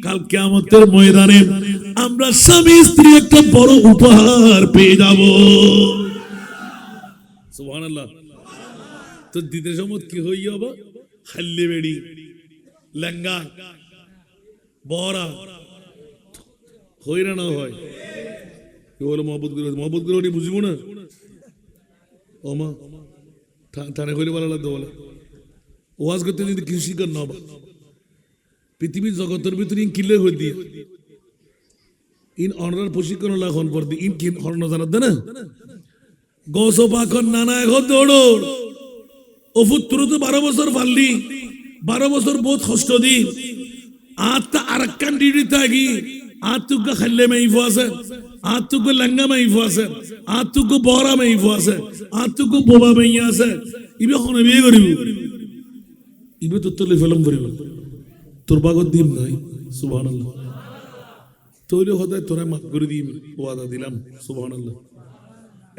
কাল কিয়ামতের ময়দানে আমরা স্বামী স্ত্রী একটা বড় উপহার পেয়ে যাব। সুবহানাল্লাহ। তো দিতে সময় কি হই যাবো, হাল্লে বেড়ি লেঙ্গা বড়া হই না, না হয় বলে মহব্বত করে বুঝবো না, ও মা ঠানে হইলে ভালো লাগতো বলে ওয়াজ করতে যদি কিছু শিকার না পৃথিবীর জগতের ভিতরে ইন কিলে হয়ে দিয়ে ইন অনার প্রশিক্ষণ লাখন পর দিয়ে ইন কিন হরণ জানাত না গৌস পাখন নানা এখন দৌড় ওফুত তুরু তো 12 বছর পারলি, 12 বছর বহুত কষ্ট দি আত্মা আর কান ডিউটি থাকি আত্মুকে খাইলে মেইফো আছে, আত্মুকে লেঙ্গা মেইফো আছে, আত্মুকে বড়া মেইফো আছে, আত্মুকে বোবা মেইয়া আছে, ইবে হনে বিয়ে করিব, ইবে তো তোলে ফেলম করিব, তোর বাগত দিম নাই। সুবহানাল্লাহ। তৈলে হদায় তোরা মাফ করে দিম, ওয়াদা দিলাম। সুবহানাল্লাহ।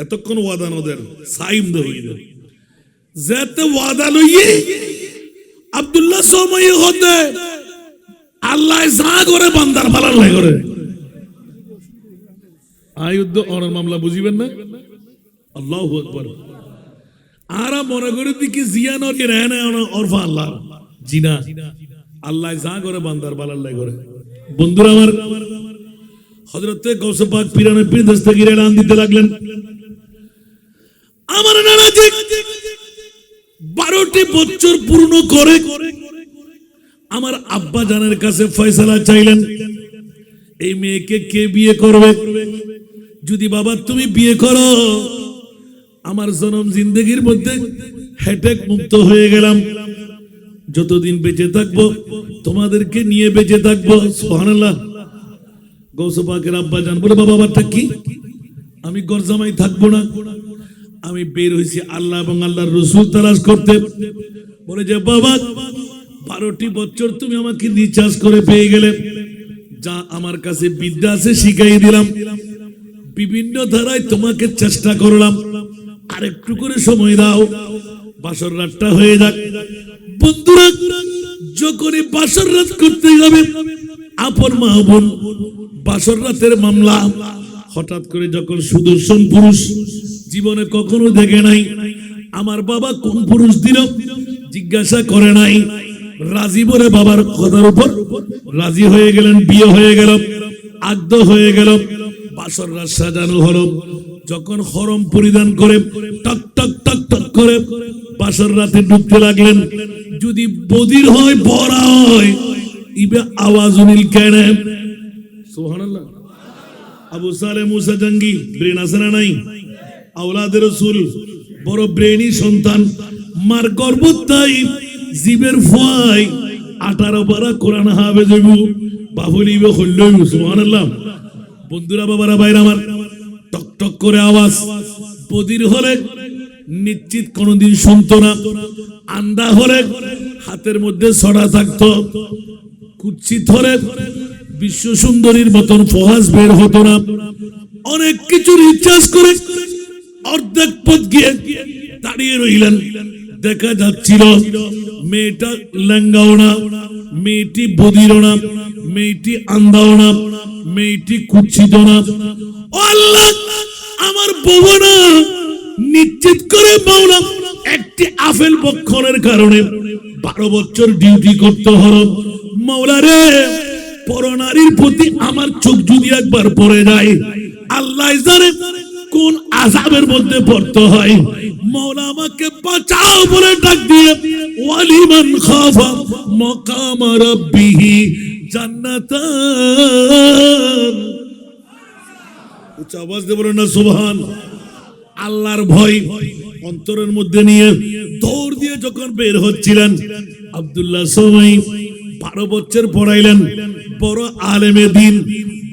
এতক্ষণ ওয়াদা নদের সাইম দে হই দে যেতে ওয়াদা লইয়ে আব্দুল্লাহ সময় হতে আল্লাহ যা করে বান্দার ভালো লাগে করে আয়ুদ্ধ অনার মামলা বুঝিবেন না। আল্লাহু আকবার। আর মনে করে দিকে জিয়ান ওর রেনে ওরফা আল্লাহ জিনা আল্লাহ যা করে বান্দার ভালো লাগে করে। বন্ধুরা আমার, হযরতে গৌসে পাক পীরানে পীর দস্তগীর এলান দিতে লাগলেন, আমার নানাজি 12টি বছর পূর্ণ করে আমার আব্বা জানের কাছে ফয়সালা চাইলেন, এই মেয়েকে কে বিয়ে করবে? যদি বাবা তুমি বিয়ে করো, আমার জনম জিন্দেগির মধ্যে হেটেক মুক্ত হয়ে গেলাম, যতদিন বেঁচে থাকবো তোমাদেরকে নিয়ে বেঁচে থাকবো। সুবহানাল্লাহ। গৌসে পাকের আব্বা জান বলে, বাবা বাবা কি আমি গরজামাই থাকবো না, আমি বের হয়েছি আল্লাহ এবং আল্লাহর রাসূল তালাশ করতে। বলে যে বাবা 12টি বছর তুমি আমাকে রিচার্জ করে পেয়ে গেলে, যা আমার কাছে বিদ্যা আছে শিখাই দিলাম, বিভিন্ন ধারায় তোমাকে চেষ্টা করলাম, আর একটু করে সময় দাও, বাসর রাতটা হয়ে যাক। বন্ধুরা, যখনই বাসর রাত করতে যাবে আপন মা বোন বাসর রাতের মামলা, হঠাৎ করে যখন সুদর্শন পুরুষ জীবনে কখনো দেখে নাই, আমার বাবা কোন পুরুষ দিল জিজ্ঞাসা করে নাই, রাজি বলে বাবার কথার উপর রাজি হয়ে গেলেন, বিয়ে হয়ে গেল, আগ্ধ হয়ে গেল, বাসর রাত সাজানো হলো। যখন হরম পরিধান করে টক টক টক টক করে বাসর রাতে ঢুকতে লাগলেন, যদি বদির হয় বড়া হয় ইবে আওয়াজ উনিল কেন। সুবহানাল্লাহ। আবু সালে মুসা জঙ্গি ব্রেন আছে না নাই, আওলাদের রাসূল বড় ব্রেনি সন্তান, মার গর্ব তাই জিবের ফয় 18 পারা কোরআন হাফেজ হইব, বাহুলিবে হইল। সুবহানাল্লাহ। বন্ধুরা বাবারা ভাইরা আমার, টক টক করে আওয়াজ বদির হলে নিশ্চিত কোনদিন শুনতো না, আন্দা হলে হাতের মধ্যে ছড়া থাকতো, কুৎসিত হলে বিশ্ব সুন্দরীর মতন ফহাজ বের হতো না। অনেক কিছু রিচার্জ করে অর্ধেক পথ গিয়ে দাঁড়িয়ে রইলেন, দেখা যাচ্ছিল মেয়েটা লেঙ্গাও না, মেয়েটি বদিরও না, মেয়েটি আন্দাও না, মেয়েটি কুৎসিত না। আল্লাহ আমার বউ না, নিশ্চিত করে মাওলা একটি আপেল বক্ষণের কারণে 12 বছর ডিউটি করতে হলো। মাওলা রে, পরনারীর প্রতি আমার চোখ যদি একবার পড়ে যায়, আল্লাহ জানে কোন আযাবের মধ্যে পড়তে হয়। মওলা আমাকে বাঁচাও বলে ডাক দিয়ে ওয়ালিমান খাফা মাকাম রাব্বিহি জান্নাতান। উচ্চ আওয়াজ দিয়ে বলেন না সুবহান। আল্লাহর ভয় অন্তরের মধ্যে নিয়ে দৌড় দিয়ে যখন বের হচ্ছিলেন, আব্দুল্লাহ সময় 12 বছর পড়াইলেন, বড় আলেমে দিন,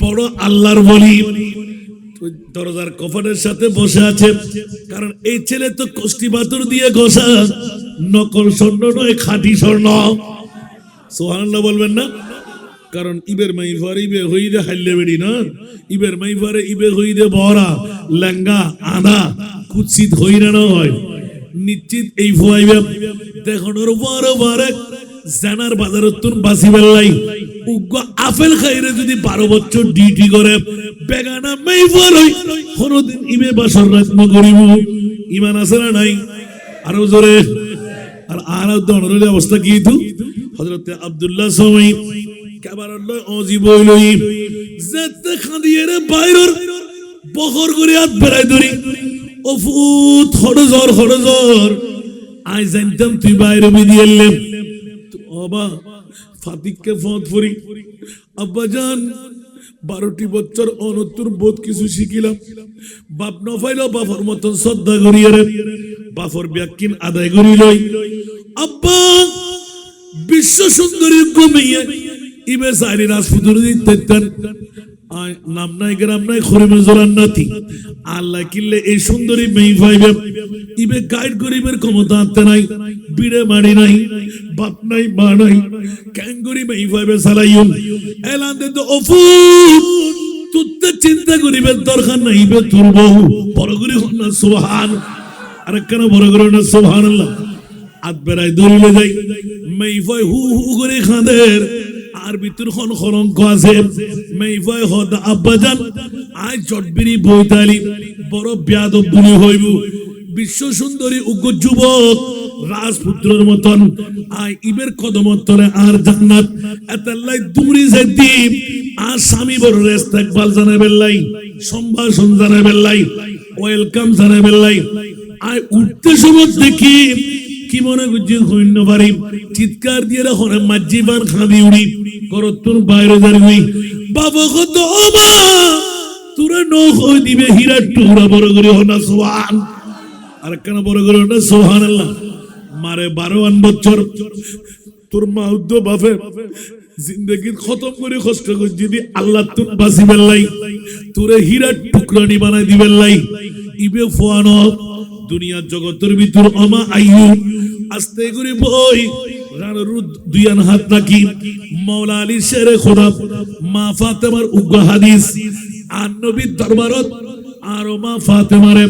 বড় আল্লাহর ওলি, দরজার কফানের সাথে বসে আছে। কারণ এই ছেলে তো কষ্টি পাথর দিয়ে ঘষা, নকল স্বর্ণ নয়, খাঁটি স্বর্ণ। সুবহানাল্লাহ বলবেন না? কারণ ইবের মাইফার ইবে হইদে হাইলে বেড়ি না, ইবের মাইফারে ইবে হইদে বড়া লেঙ্গা আদা কুৎসিত হইরা নয়, নিশ্চিত এই ফুয়াইবে দেখনের বড় বড় জানার বাজারতুন বাসি বেলাই উগ্র আপেল খাইরে যদি 12 বছর ডিউটি করে বেগানা মাইফার হই কোনদিন ইবে বাসর রাত ন করিব। ইমান আছে না নাই? আরো জোরে। আর দনের অবস্থা কি তো হযরত আব্দুল্লাহ সময় কেবার অজীব হইলই যেতে খাদিয়ের বাইরের বহর করে হাত বেড়াই ধরি ওফুত হড়জর হড়জর আই জানতাম তুই বাইরে বেরিয়ে এলেম বাবা ফাতিককে ফত ফরি আব্বা জান 12টি বছর অনতুর বোধ কিছু শিখিলাম। বাপ নফাইল বাপর মতন শ্রদ্ধা করিয়ে রে বাপর ব্যাকিন আদায় করি লই। আব্বা বিশ্ব সুন্দরী ঘুমিয়ে ইবে সাইরি রাজপুতুর দিতেন আয় নাম নাই গ্রাম নাই খরিমে জোরান নাতি আল্লাহ কিল্লে এই সুন্দরী মেয়ে পাইবে ইবে গাইড গরিবের ক্ষমতা আনতে নাই, বিড়ে মারি নাই, বাপ নাই মা নাই, ক্যাঙ্গুরি মেয়ে পাইবে সালাইম এলান দে তো অফুত তুতে চিন্তা করিবের দরকার নাই। ইবে তোর বহু বড় করি হন না সুবহান। আরে কেন বড় করে না সুবহানাল্লাহ। আত বেড়াই দৌড়লে যাই মেয়ে পাই হু হু করে খাঁদের আর ভিতর খন খরঙ্ক আছে মেয়ে পাই হদ আব্বাজান আয় চটবিরি বইতালি বড় বেয়াদব বুলি হইব। বিশ্ব সুন্দরী উগ্র যুবক রাজপুত্রের মতন আয় ইবের কদমত্তরে আর জান্নাত এতাল্লাই দুমরি যাইতি আর স্বামী বড় রেস্তেকবাল জানাবেল্লাই, সম্ভাষণ জানাবেল্লাই, ওয়েলকাম জানাবেল্লাই। আয় উঠতে সময় দেখি কি মনে করছি হইন্য পারি চিৎকার দিয়ে রাখো মাঝিবার খাঁদি উড়ি করতুন বাইরে দাঁড়িয়ে বাবা কত মা তোরা নই দিবে হীরা টুকরা বড় করে হনা সুবহান। আর কেন বড় করে হনা সুবহানাল্লাহ। মারে 12 বছর তোর মা উদ্দ বাপে জিন্দগি খতম করে কষ্ট করে যদি আল্লাহ তোর বাঁচি বেল্লাই তোরে হীরা টুকরানি বানাই দিবেল্লাই ইবে ফোয়ানো দুনিয়ার জগতের ভিতর আমা আইয়ু আস্তে করে বই রানুর দুইয়ান হাত রাখি মাওলা আলী শেরে খোদা মা ফাতেমার উগ্র হাদিস আর নবীর দরবারত আর মা ফাতেমারে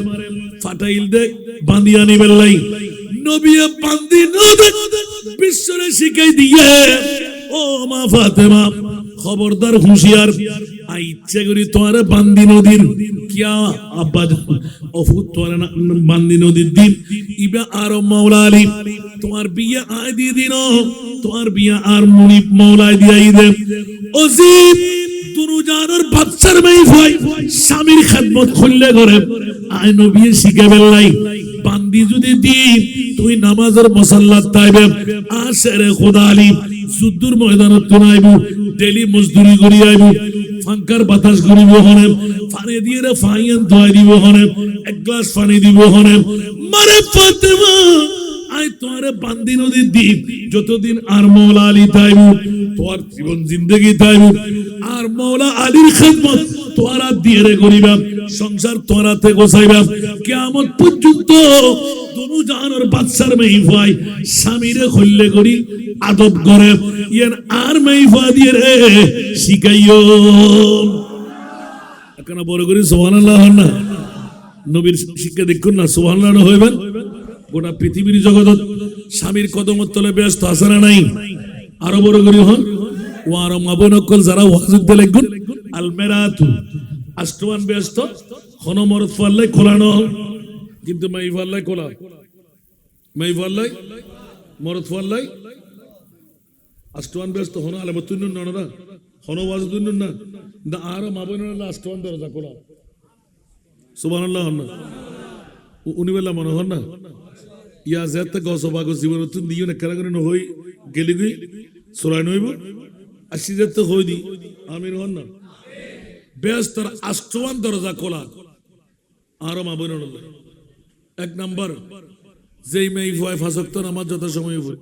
ফাটাইল দে বান্দিয়া নিবেল্লাই নবী বান্দি নদে বিশ্বরে শিখাই দিয়ে ও মা ফাতেমা খবরদার হুঁশিয়ার আই ইচ্ছা করি তোমার বান্দি নদীর কিয়া আব্বা অফুত তোমার বান্দি নদীর দিন ইবা আর মাওলা আলী তোমার বিয়ে আয় দিয়ে দিন তোমার বিয়ে আর মুনিব মাওলায় দিয়াই দে অজিব দুনু জানার বাচ্চার মেয়ে ভাই স্বামীর খেদমত খুললে করে আয় নবী শিখে বেল্লাই বান্দি যদি দি তুই নামাজের মুসাল্লাত তাইবে আশেরে খোদা আলী যুদ্ধর ময়দানত তুনাইবু ডেলি মজদুরি করি আইবু ফাঙ্কার বাতাস করিব হনে পানি দিয়ে রে ফাইয়ান ধোয়াই দিব হনে এক গ্লাস পানি দিব হনে মারে ফাতেমা আই তোরে বান্দি নদী দ্বীপ যতদিন আর মাওলা আলী তাইবু তোর জীবন জিন্দেগি তাইবু আর মাওলা আলীর খেদমত তোরা দিয়ে রে করিবা সংসার তোরাতে গোছাইবা কিয়ামত পর্যন্ত দুনু জাহানের বাদশার মেয়ে ভাই স্বামীরে হল্লে করি আদব করে ইয়ান আর মেয়ে ভাই দিয়ে রে শিখাইও কেন বড় করি সুবহানাল্লাহ না নবীর শিক্ষা দেখুন না সুবহানাল্লাহ হইবেন। গোটা পৃথিবীর জগৎ স্বামীর কদমের তলে ব্যস্ত আছে না নাই? আরো বড় করি হন ও আরো মাবনকল যারা ওয়াজুদ্দে লিখুন আল মেরাতু আষ্টমান ব্যস্ত হন মরদ ফাল্লাই খোলানো কিন্তু মাই ফাল্লাই খোলা মাই ফাল্লাই মরদ ফাল্লাই আষ্টমান ব্যস্ত হন আলে মতুন ননরা হনওয়াজ দুন না দা আর মাবনের লাস্ট ওয়ান দরজা খোলা সুবহানাল্লাহ হন না উনি বেলা মনে হন না ইয়া যেতে গসবাগ জীবন তুন দিও না কেন করে হই গেলি গই সরাই নইব আসি যেতে হই দি আমিন হন না বেস্তর আষ্টওয়ান দরজা খোলা আর মাবনের এক নাম্বার যেই মেয়ে ভয় ফাঁসক্ত নামাজ যত সময় হই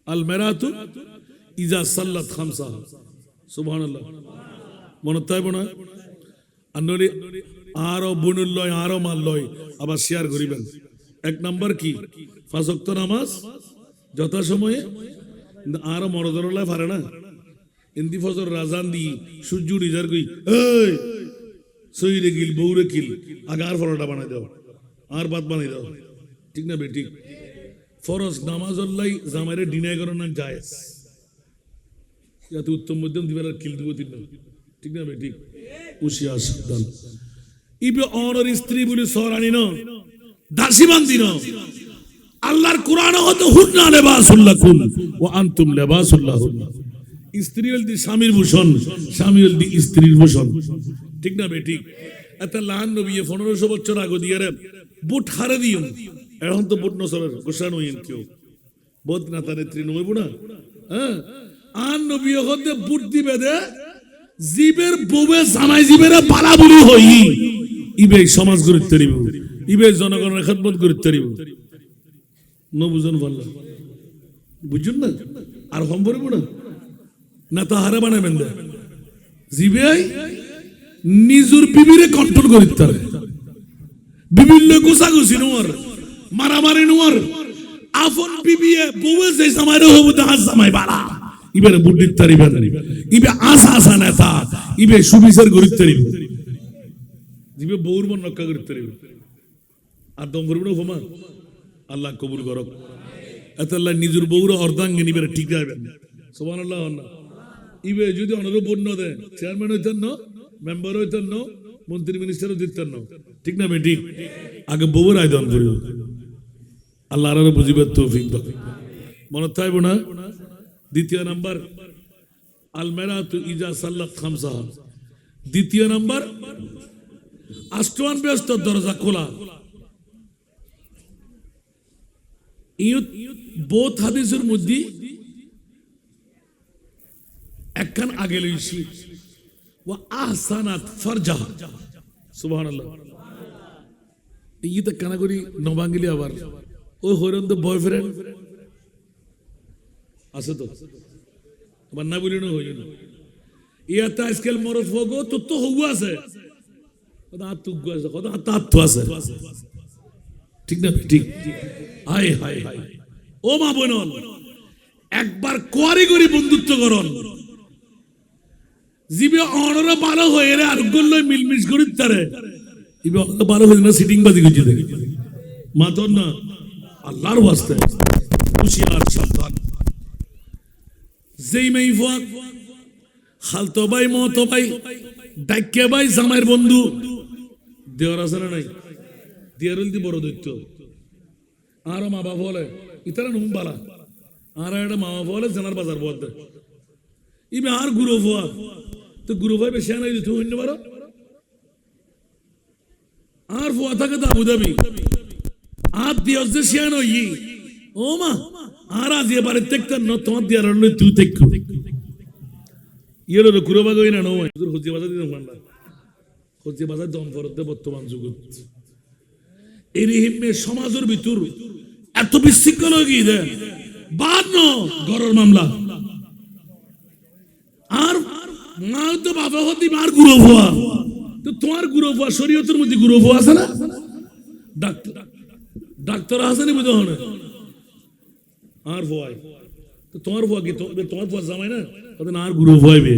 আল মেরাতু ইজা সাল্লাত খামসা সুবহানাল্লাহ মনে তাইব না আন্নলি আরো বুনুল লয় আরো মাল লয় আবার শেয়ার করিবেন এক নাম্বার কি পাঁচ ওয়াক্ত নামাজ যথা সময়ে আরো মরদরলায় পারে না ইন্দি ফজর রাজান দি সূর্য রিজার কই এই সইরে গিল বউরে কিল আগার ফলটা বানাই দাও আর বাদ বানাই দাও ঠিক না বেটি ফরজ নামাজ আল্লাহ জামাইরে ডিনাই করার না জায়েজ ইয়াতে উত্তম মধ্যম দিবার কিল দিব তিন ঠিক না বেটি উশিয়া সাবধান ইবে অনর স্ত্রী বলে সরানি ন দাসী বান্দি ন আল্লাহর কোরআন হতে হুন্না লিবাসুল্লাকুম ওয়া আনতুম লিবাসুল্লাহুন্না স্ত্রী হল দি স্বামীর ভূষণ স্বামী হল দি স্ত্রীর ভূষণ ঠিক না বেটি এত লাহান নবী 1500 বছর আগে দিয়ে রে বুট হারে দিও এখন তো বুট নসরের গোসান হইন কেউ বহুত নেতা নেত্রী নইব না হ্যাঁ আন নবী হতে বুট দিবে দে জীবের বউয়ে জামাই জীবের পালা বলি হই ইবে সমাজ গড়তে পারিব ইবে জনগণের খেদমত করতে পারিব ন বুঝন ভালো বুঝুন না আর হম পড়ব না নেতা হারে বানাবেন দে জিবে নিজুর বিবিরে কন্ট্রোল করতে পারে বিভিন্ন গুছাগুছি নোয়ার মারামারি নোয়ার আফন বিবিয়ে বউয়ে যে জামাইরে হবু দা জামাই বাড়া ইবের বুদ্ধির তারিবেন ইবে আশা আশা নেতা ইবে সুবিচার করতে পারিব জিবে বউর মন রক্ষা করতে পারিব আর দম করব না হোমা আল্লাহ কবুল করক এত আল্লাহ নিজের বউরা অর্ধাঙ্গে নিবেন ঠিক যাবেন সুবহানাল্লাহ না ইবে যদি অনুরূপ ন দেয় চেয়ারম্যান হইতেন না মেম্বার হইতেন না মন্ত্রী মিনিস্টারও দিতেন না ঠিক না বেটি আগে বউর আয়দান করিব আল্লাহ আরো বুঝিবার তৌফিক দাও মনে থাকবে না দ্বিতীয় নাম্বার আল মেরাতু ইজা সাল্লাত খামসা দ্বিতীয় নাম্বার আষ্টওয়ান ব্যস্ত দরজা খোলা বোথ হাদিসের মধ্যে একখান আগে লইছি ওয়া আহসানাত ফারজাহা সুবহানাল্লাহ ইতে কানা করি নবাঙ্গিলি আবার ওই হইরন তো বয়ফ্রেন্ড আছে তো আবার না বলি না হই না ইয়াতে আজকাল মরদ ফগো তো হগু আছে কথা তুগু আছে কথা তাত্তু আছে ঠিক না ঠিক হাই হাই হাই ও মা বোন একবার কোয়ারি করি বন্ধুত্ব করন জিবে অনর ভালো হয়ে রে আর গল্লই মিলমিশ করি তারে ইবে অনর ভালো হই না সিটিং বাজি গজি দেখি মাতন না আল্লাহর ওয়াস্তে হুশিয়ার সাবধান যেই মেই ফুয়া খালতো ভাই মতো ভাই ডাক্কে ভাই জামাইয়ের বন্ধু দেওয়ার আছে না নাই দেওয়ার হল দি বড় দৈত্য আর মা বাবা বলে ইতারা নুম বালা আর একটা মা বাবা বলে জানার বাজার বদ ইবে আর গুরু ফুয়া তো গুরু ভাই বেশি আনাই তুই হইতে পারো আর ফুয়া থাকে তো আবুধাবি আর দিয়স যে শিয়ান হই ও মা আর আজ এবারে দেখতেন না তোমার দেওয়ার হলে তুই দেখো ইয়ের গুরু বাগ হই না নয় হজি বাজার দিতে পারলা হজি বাজার দম ফরতে বর্তমান যুগত এই হিমে সমাজের ভিতর এত বিশৃঙ্খল হয়ে গিয়ে দেয় বাদ ন ঘরের মামলা আর মা তো বাবা হতি মার গুরু ভুয়া তো তোমার গুরু ভুয়া শরীয়তের মধ্যে গুরু ভুয়া আছে না ডাক্তার ডাক্তার আছে নি বুঝো না আর ভুয়াই তো তোমার ভুয়া কি তোমার ভুয়া জামাই না তাদের আর গুরু ভুয়াইবে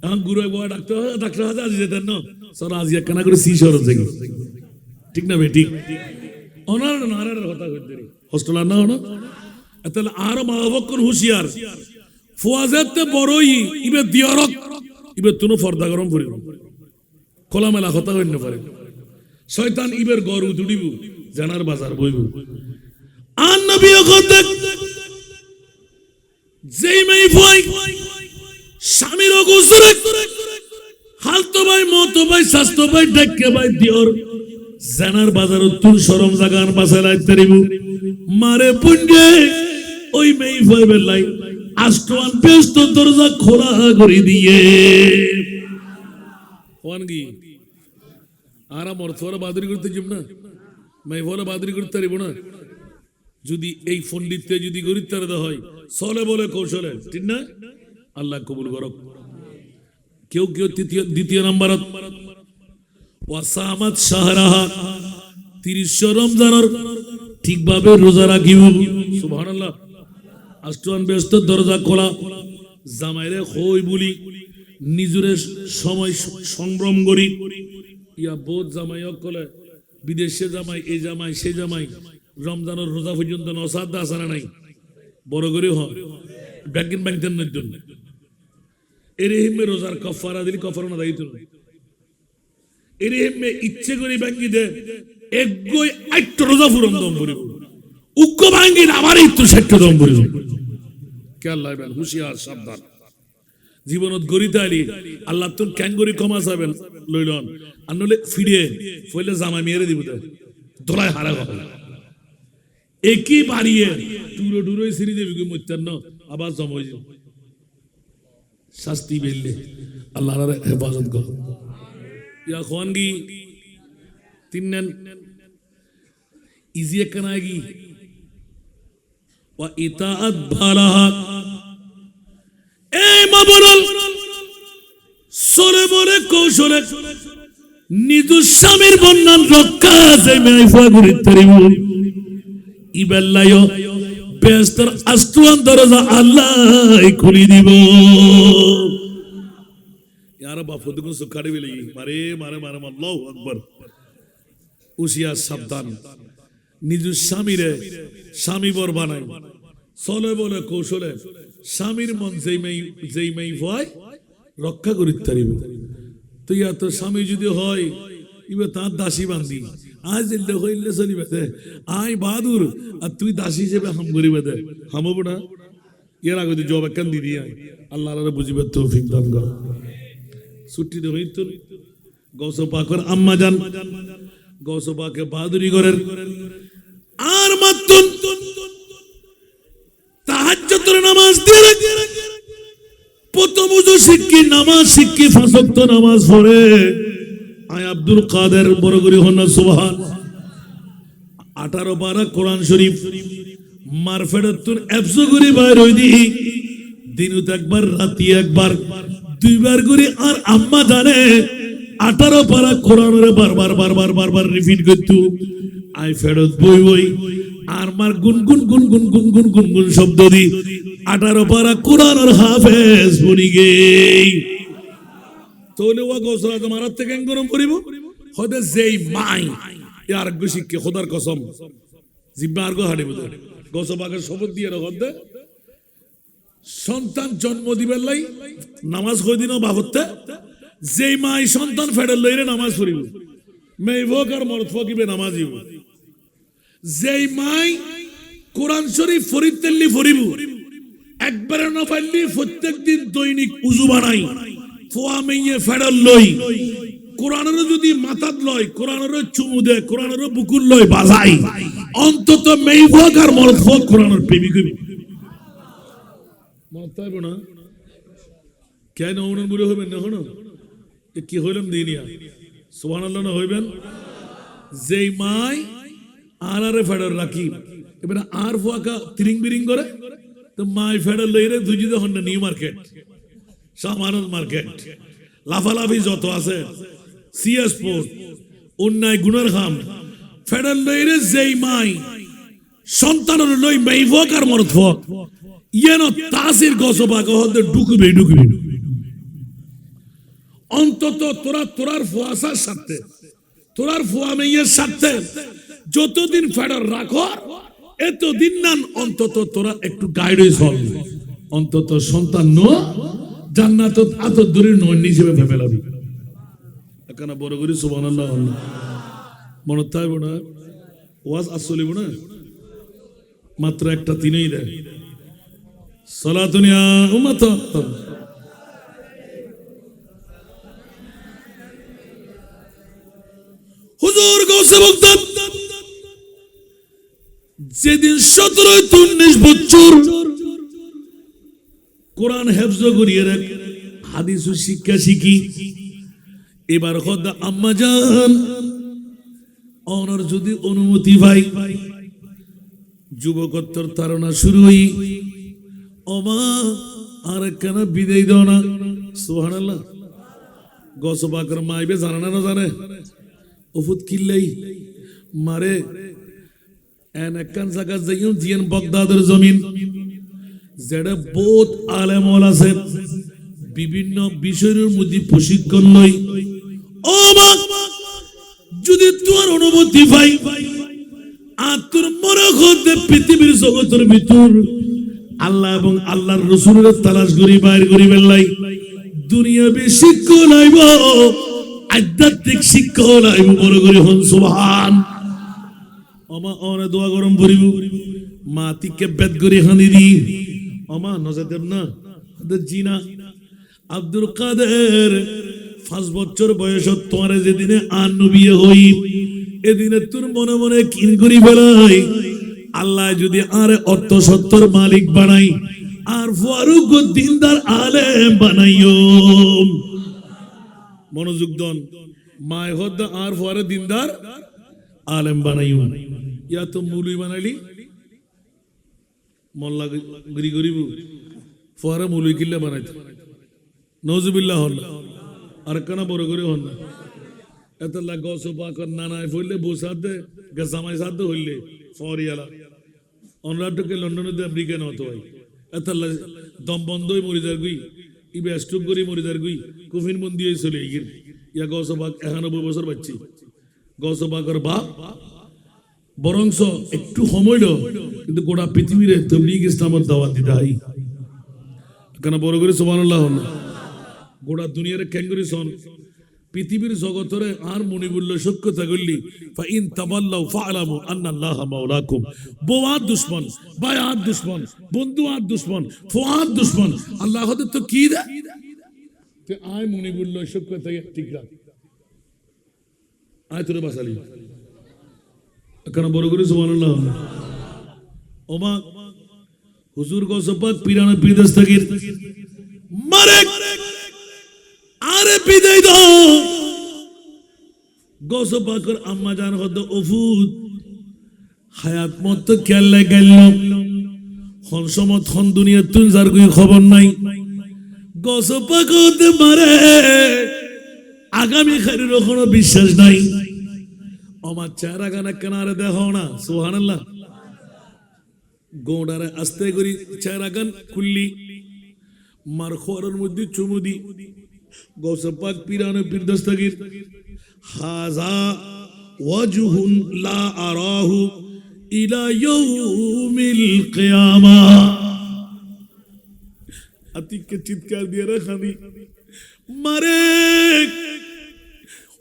এখন গুরু ভুয়া ডাক্তার ডাক্তার হাতে আজি যেতেন না স্যার আজি একখানা করে সি শহর থেকে ঠিক না বেটি অনার নারায়ণের কথা কইতে হোস্টেল আর না হনো তাহলে আর মা বাবা হুঁশিয়ার ফুয়াজেতে বড়ই ইবে দিয়রক ইবে তুনো ফর্দা গরম করিব খোলামেলা কথা কইন না পারে শয়তান ইবের গরু দুডিব জানার বাজার বইব আর নবী কত যেই মেই ফুয়াই স্বামীর গোসরে হালতো ভাই মতো ভাই স্বাস্থ্য ভাই ডেকে ভাই দিওর জানার বাজার তুল সরম জাগান বাসালাই তারিব মারে পুঞ্জে ওই মেই ফাইবের লাই আষ্টমান ব্যস্ত দরজা খোলা করে দিয়ে কোনগি আরাম অর্থরা বাদরি করতে যাব না মাই বলে বাদরি করতে পারিব না যদি এই পণ্ডিতকে যদি গরিতার হয় চলে বলে কৌশলে ঠিক না আল্লাহ কবুল করক কেউ কেউ দ্বিতীয় নাম্বার ওয়াসামাত শাহরাহা 30 রমজানের ঠিকভাবে রোজা রাখিব সুবহানাল্লাহ আষ্টমান ব্যস্ত দরজা খোলা জামাইরে কই বলি নিজরে সময় সংগ্রাম করি ইয়া বোধ জামাই কলে বিদেশে জামাই এই জামাই সে জামাই রমজানের রোজা পর্যন্ত নসাদ আসানা নাই বড় করে হয় ব্যাংকিং ব্যাংকের জন্য এর হিমে রোজার কফারা দিলি কফারা না দায়িত্ব এর হিমে ইচ্ছে করে ব্যাংকি দে একগই 8 রোজা ফুরন দম ভরিব উক্ক ব্যাংকির আবার একটু 60 দম ভরিব খেয়াল রাখবেন হুঁশিয়ার সাবধান জীবনত গরিতে আলি আল্লাহ তোর ক্যাঙ্গরি কমা যাবেন লইলন আর নলে ফিরে ফইলে জামা মেরে দিব দোলায় হারা গেল একই বাড়িয়ে টুরো টুরো সিঁড়ি দেবি মত্যান্ন আবার জমা শাস্তি বেললে আল্লাহর হেফাজত কর ইয়া খোয়ানগি তিননেন ইজি একনাগি ওয়া ইতাআত বালাহা এই মাবরল সরে বলে কৌশলে নিজ স্বামীর বন্যান রক্ষা আছে মেইফা গুরি তরিব ইবেল্লায়ো বেস্তর আষ্টুয়ান দরজা আল্লাহ খুলি দিব यार बापू देखो सुखाड़ी भी लगी मारे मारे मारे अल्लाहु अकबर उसिया सावधान निजु स्वामी रे स्वामी बर बानाई চলে বলে কৌশলে স্বামীর মন যেই মেই হয় রক্ষা করিতে পারিব তো ইয়া তো স্বামী যদি হয় ইবে তার দাসী বান্ধি আজ দিলে হইলে চলিবে আই বাহাদুর আর তুই দাসী হিসেবে হাম করিবে দে হামব না এর আগে তুই জবাব কেন দিদি আল্লাহ আল্লাহ বুঝিবে তৌফিক দান কর ছুটি দে হইতো গৌস পাকের আম্মা জান গৌস পাকে বাহাদুরি করেন আর মাত্র তাহাজ্জুদের নামাজ দিয়ে প্রথম ওযু শিখি নামাজ শিখি পাঁচ ওয়াক্ত নামাজ পড়ে আয় আব্দুল কাদের বড় করে হন সুবহান 18 পারা কোরআন শরীফ মারফেরাতুন এফজু করে বাইর হই দি দিনত একবার রাতি একবার দুইবার করে আর আম্মা জানে 18 পারা কোরআনের বারবার রিপিট করতো আই ফেরত বই বই আর মার গুনগুন গুনগুন গুনগুন গুনগুন শব্দ দি 18 পারা কোরআনের হাফেজ বনি গেই তোলে ওয়া গোসরা তোমার থেকে গরম করিব হদে যেই মাই ইয়ার গশিকে খোদার কসম জিব্বার গো হাড়ে বুঝে গোসবাকে শপথ দিয়ে রহদে সন্তান জন্ম দিবেন লাই নামাজ কই দিন বাবতে যেই মাই সন্তান ফেডার লইরে নামাজ পড়িব মেই ভোকার মরদ ফকিবে নামাজ দিব যেই মাই কোরআন শরীফ ফরিতেল্লি ফরিব একবারে না পারলি প্রত্যেকদিন দৈনিক উযু বানাই ফোয়া মেয়ে ফেডার লই কোরআনের যদি মাথাত লয় কোরআনের চুমু দে কোরআনের বুকুল লয় বাজাই অন্তত মেই ভোকার মরদ ফক কোরআনের প্রেমিক হইব মত তাইব না কেন ওনার মুরে হইবেন না হনো কি হইলাম দিনিয়া সুবহানাল্লাহ না হইবেন যেই মাই আর আরে ফেডার রাখি এবারে আর ফুয়াকা তিরিং বিরিং করে তো মাই ফেডার লইরে দুজিদে হন না নিউ মার্কেট সামানত মার্কেট লাফালাফি যত আছে সিএস পোর্ট অন্যায় গুণের খাম ফেডার লইরে যেই মাই সন্তানের লই মেই ফক আর মরদ ফক ইয়েন তাসির গসবা কহতে ঢুকবে অন্তত তোরার ফুয়াসার সাথে তোরার ফুয়া মেয়ের সাথে যতদিন ফেডার রাখো এতদিন নান অন্তত তোরা একটু গাইড চল অন্তত সন্তান জান্নাত এত দূরের নয় হিসেবে ভেবে লাবি এখানে বড় করি সুবহানাল্লাহ মনে থাকবো না ওয়াজ আসলিব না মাত্র একটা তিনই দেয় সালাতুন ইয়া উম্মাত হুজুর গৌসে বগদাদ যেদিন 17-19 বছর কোরআন হেফজ করিয়ে রাখ, হাদিস শিক্ষা শিখি, এবার খোদা আম্মা জান অনর যদি অনুমতি পাই যুবকত্বর ধারণা শুরু হই, ওমা আর কেন বিদায় দাও না। সুবহানাল্লাহ। গসবাকর মাইবে জানে না জানে ওফুত কিল্লাই মারে এন একখান জায়গা যাইও জিয়ান বাগদাদের জমিন যেটা বহুত আলেম আছে বিভিন্ন বিষয়ের মধ্যে প্রশিক্ষণ লই। ও মা যদি তোমার অনুমতি পাই আর তোর মনে হতে পৃথিবীর জগতের ভিতর আল্লাহ এবং আল্লাহর রাসূলের তালাশ করি বাইর করি বেলাই দুনিয়াবি শিক্ষা লাইব, আধ্যাত্মিক শিক্ষা লাইব, বড় করে হন সুবহান। ওমা ওরে দোয়া গরম ভরিব মা তিকে বেদ করে হানি দি ওমা নজর দেব না জিনা আব্দুল কাদের 5 বছর বয়স তোমার যেদিনে আন নবী হই এদিনে তোর মনে মনে কিন করি বেলাই আল্লাহ যদি আরে অর্থ সত্তর মালিক বানাই আর ফারুক দিনদার আলেম বানাইও। মনোযোগ দন মায় হদ্দা আর ফারে দিনদার আলেম বানাইও। ইয়া তো মুলুই বানাইলি মোল্লা গরি গরিব ফারে মুলুই কিল্লা বানাইতে নজুবিল্লাহ হন আর কেন বড় করে হন না এত গছ পাকর নানায় ফইলে বসাতে গাছামাই সাথে হইলে ফরিয়ালা অনরাটকে লন্ডনে আমেরিকা নতো হয় এত দম বন্ধই মরিদার গুই ইবে স্ট্রোক করি মরিদার গুই কুফিন বন্দি হয়ে চলে গিয়ে ইয়া গছ পাক 91 বছর বাচ্চি গছ পাকর বাপ বরংস একটু সময় কিন্তু গোটা পৃথিবীর তবলিগ ইসলামের দাওয়াত দিতে হয় কেন বড় করে সুবহানাল্লাহ হল গোটা দুনিয়ার ক্যাঙ্গুরি সন পৃথিবীর জগতরে আর মনিবুল্লাহ সক্ষতা করলি ফাইন তাবাল্লাউ ফাআলামু আন্নাল্লাহা মাওলাকুম। বউয়াত দুশমন, বায়াত দুশমন, বন্ধুয়াত দুশমন, ফুয়াত দুশমন, আল্লাহ হতে তো কি দে তে আয় মনিবুল্লাহ সক্ষতা ঠিক রাখ আয় তোরে বাসালি কেন বড় করে সুবহানাল্লাহ। ওমা হুজুর গসপাক পিরানা পিরদস্তগীর মারে আরে বিদায় দাও গসপাকর আম্মা জান হদ ওফুত হায়াত মত খেয়াল লাগাইল হন সমত হন দুনিয়া তুই যার কই খবর নাই গসপাক হতে মারে আগামী খারির কোনো বিশ্বাস নাই। আমার চেহারা গানা কেনারে দেখো না সুবহানাল্লাহ গোড়ারে আস্তে করি চেহারা গান খুললি মার খোয়ারের মধ্যে চুমুদি গৌসপাক পিরানে পিরদস্তগীর হাযা ওয়াজহুন লা আরাহু ইলা ইয়াউমিল কিয়ামা। আতিককে চিৎকার দিয়ে রাখানি মারে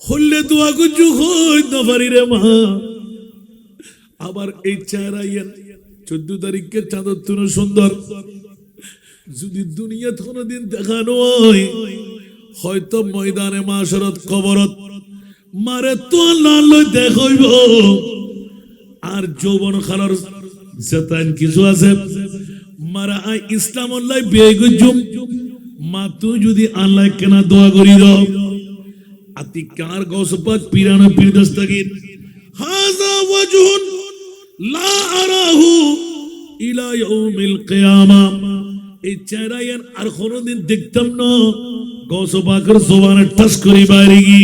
হল্লে দোয়া গুজু হই না পারি রে মা। আবার এই চেহারা 14 তারিখের চাঁদের তুনো সুন্দর যদি দুনিয়া কোনদিন দেখানো হয় হয়তো ময়দানে মাশরত কবরত মারে তো লালই দেখাইব আর যৌবন খালার যেতান কিছু আছে মারা আই ইসলাম আল্লাহ বেগুজুম মা তুই যদি আল্লাহ কেনা দোয়া করি দাও আতি কার গসপাক পিরানা পিরদস্তগীর হাযা ওয়াজহুন লা আরাহু ইলা ইয়াউমিল কিয়ামা। এই চেহারা আর কোনদিন দেখতাম না গসপাকের জবানে টাচ করি বাইরে গি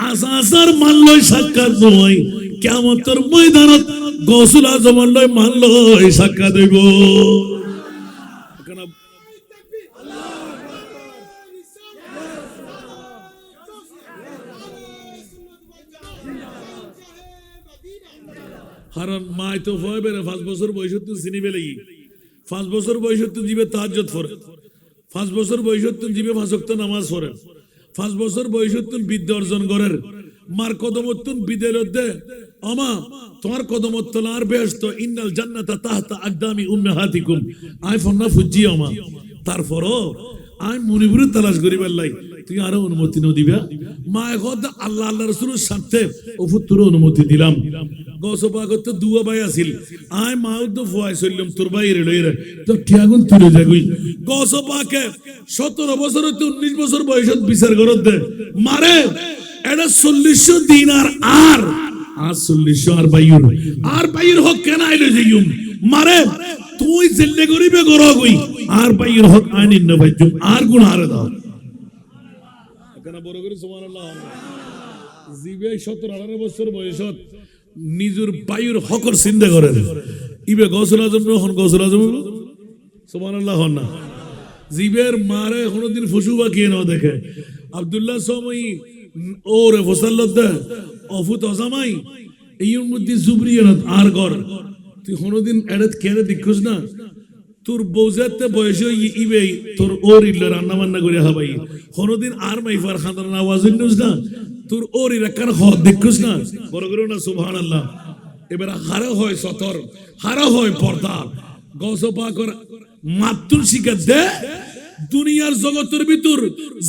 আসার মানলই সাক্ষাৎ নয় কিয়ামতের ময়দানত গৌসুল আজম লই মানলই সাক্ষাৎ হইব। কারণ মাই তো ভয় বেড়ে 5 বছর বয়স চিনি বেলেগি 5 বছর বয়স জীবে তাহাজ্জুদ পড়ে 5 বছর বয়স জীবে 5 ওয়াক্ত নামাজ পড়ে 5 বছর বয়স বিদ্যা অর্জন করেন মার কদমতুন বিদেলত দে আমা তোমার কদমতল আর বেহেশত ইন্নাল জান্নাতা তাহতা আকদামি উম্মাহাতিকুম আই ফন্না ফুজি আমা তারপরও আই মুনিবুর তালাশ করি বেলাই তুই আরো অনুমতি ন দিবা মা এখন আল্লাহ আল্লাহ রসুলের স্বার্থে ওফুত্তর অনুমতি দিলাম গসপা করতে দুয়া ভাই আসিল আয় মা তো ফুয়াই চললাম তোর ভাই রে তো ঠিয়াগুন তুলে যাগুই গসপাকে 17 বছর হইতে 19 বছর বয়সত বিচার করত দে মারে এটা 40 দিন আর 40 আর বাইর হক কেন আইলে যাইম মারে তুই জেলে গরিবে গরগই আর বাইর হক আইনিন না ভাইজুম আর গুণ আরে দাও কেন বড় করে সুবহানাল্লাহ জিবে 17-18 বছর বয়সত নিজের বাইর হকর চিন্তা করেন ইবে গসল আজম হন গসল আজম সুবহানাল্লাহ হন না জিবের মারে কোনদিন ফুসু বা কে না দেখে আব্দুল্লাহ সময় ওরে ফসল্লত অফুত অজামাই এই মধ্যে জুবরিয়ানত আর গর তুই কোনদিন এড়ে কেড়ে দেখছিস না তোর বউজাতে বয়স ইবে তোর ওর ইল্ল রান্না বান্না করে হাবাই কোনদিন আর মাইফার খাদার আওয়াজ হইনস না তোর ওর রাখার হদ দেখছিস না বড় করে না সুবহানাল্লাহ এবার হারা হয় সতর হারা হয় পর্দা গসপা কর মাতুল শিকার দে দুনিয়ার জগতের ভিতর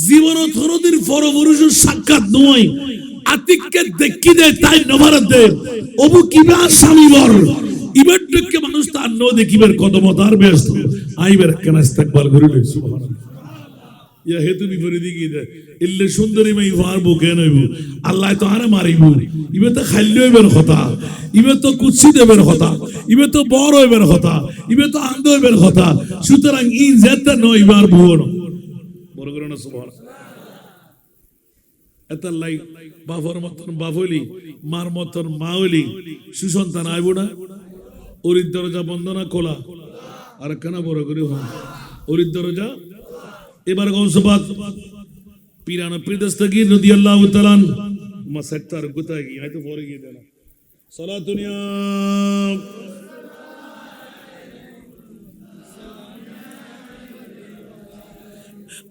জীবন থরদির পরপুরুষের সাক্ষাৎ নয় আতিককে দেখি দে তাই নভারত দে অবু কিবা স্বামী বর ইবার দেখে মানুষ তার ন দেখিবার কদমত আর ব্যস্ত আইবার কেন ইস্তেকবাল করিল সুবহানাল্লাহ ইয়া হেতু বিপরীত কি দে ইল্লে সুন্দরী মাই ফার বুকে নইবু আল্লাহ তো আরে মারিব ইবে তো খাইলে হইবার কথা ইবে তো কুচ্ছি দেবের কথা ইবে তো বড় হইবার কথা ইবে তো আন্দ হইবার কথা সুতরাং ই যেতে নইবার ভুয়ন বড় করে না সুবহানাল্লাহ এত লাই বাফর মতন বাফলি মার মতন মাওলি সুসন্তান আইব না ওরির দরজা বন্ধ না খোলা আর কেন বড় করে হন ওরির দরজা এবার গৌসবাদ পিরানা প্রিদস্তগীর রাদিয়াল্লাহু তাআলা মাসাত্তার গুতা গিয়ে হয়তো পরে গিয়ে দেনা সালাতুনিয়া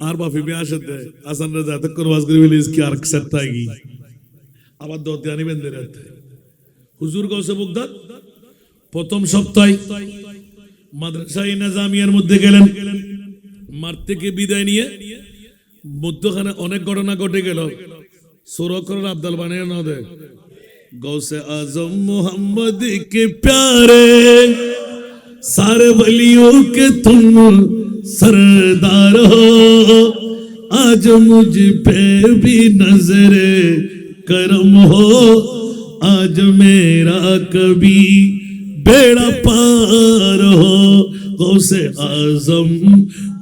আর বাফি বে আসতে আসান রাজা তক করবাস করে বলে इसकी আর সত্তা গি আবার দতে আনি বেঁধে রাতে হুজুর গৌসে মুগদাদ প্রথম সপ্তাহে মাদ্রাসায়ে নিজামিয়ার মধ্যে গেলেন মাঠ থেকে বিদায় নিয়ে মধ্যখানে অনেক ঘটনা ঘটে গেল সুরকর আব্দুল বানিয়ে না দে গৌসে আজম मोहम्मद के प्यारे सारे वलियों के तुम सरदार हो आज मुझ पे भी नजरे करम हो आज मेरा कभी बेड़ा पार हो गौसे आजम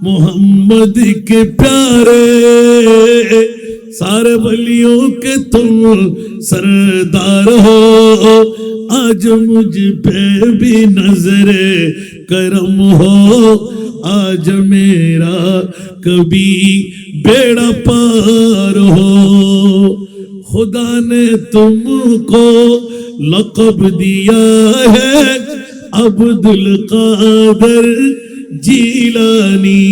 मोहम्मद के प्यारे सारे वलियों के तुम सरदार हो आज मुझ पे भी नजरे करम हो आज मेरा कभी बेड़ा पार हो खुदा ने तुमको लक़ब दिया है अब्दुल कादर जीलानी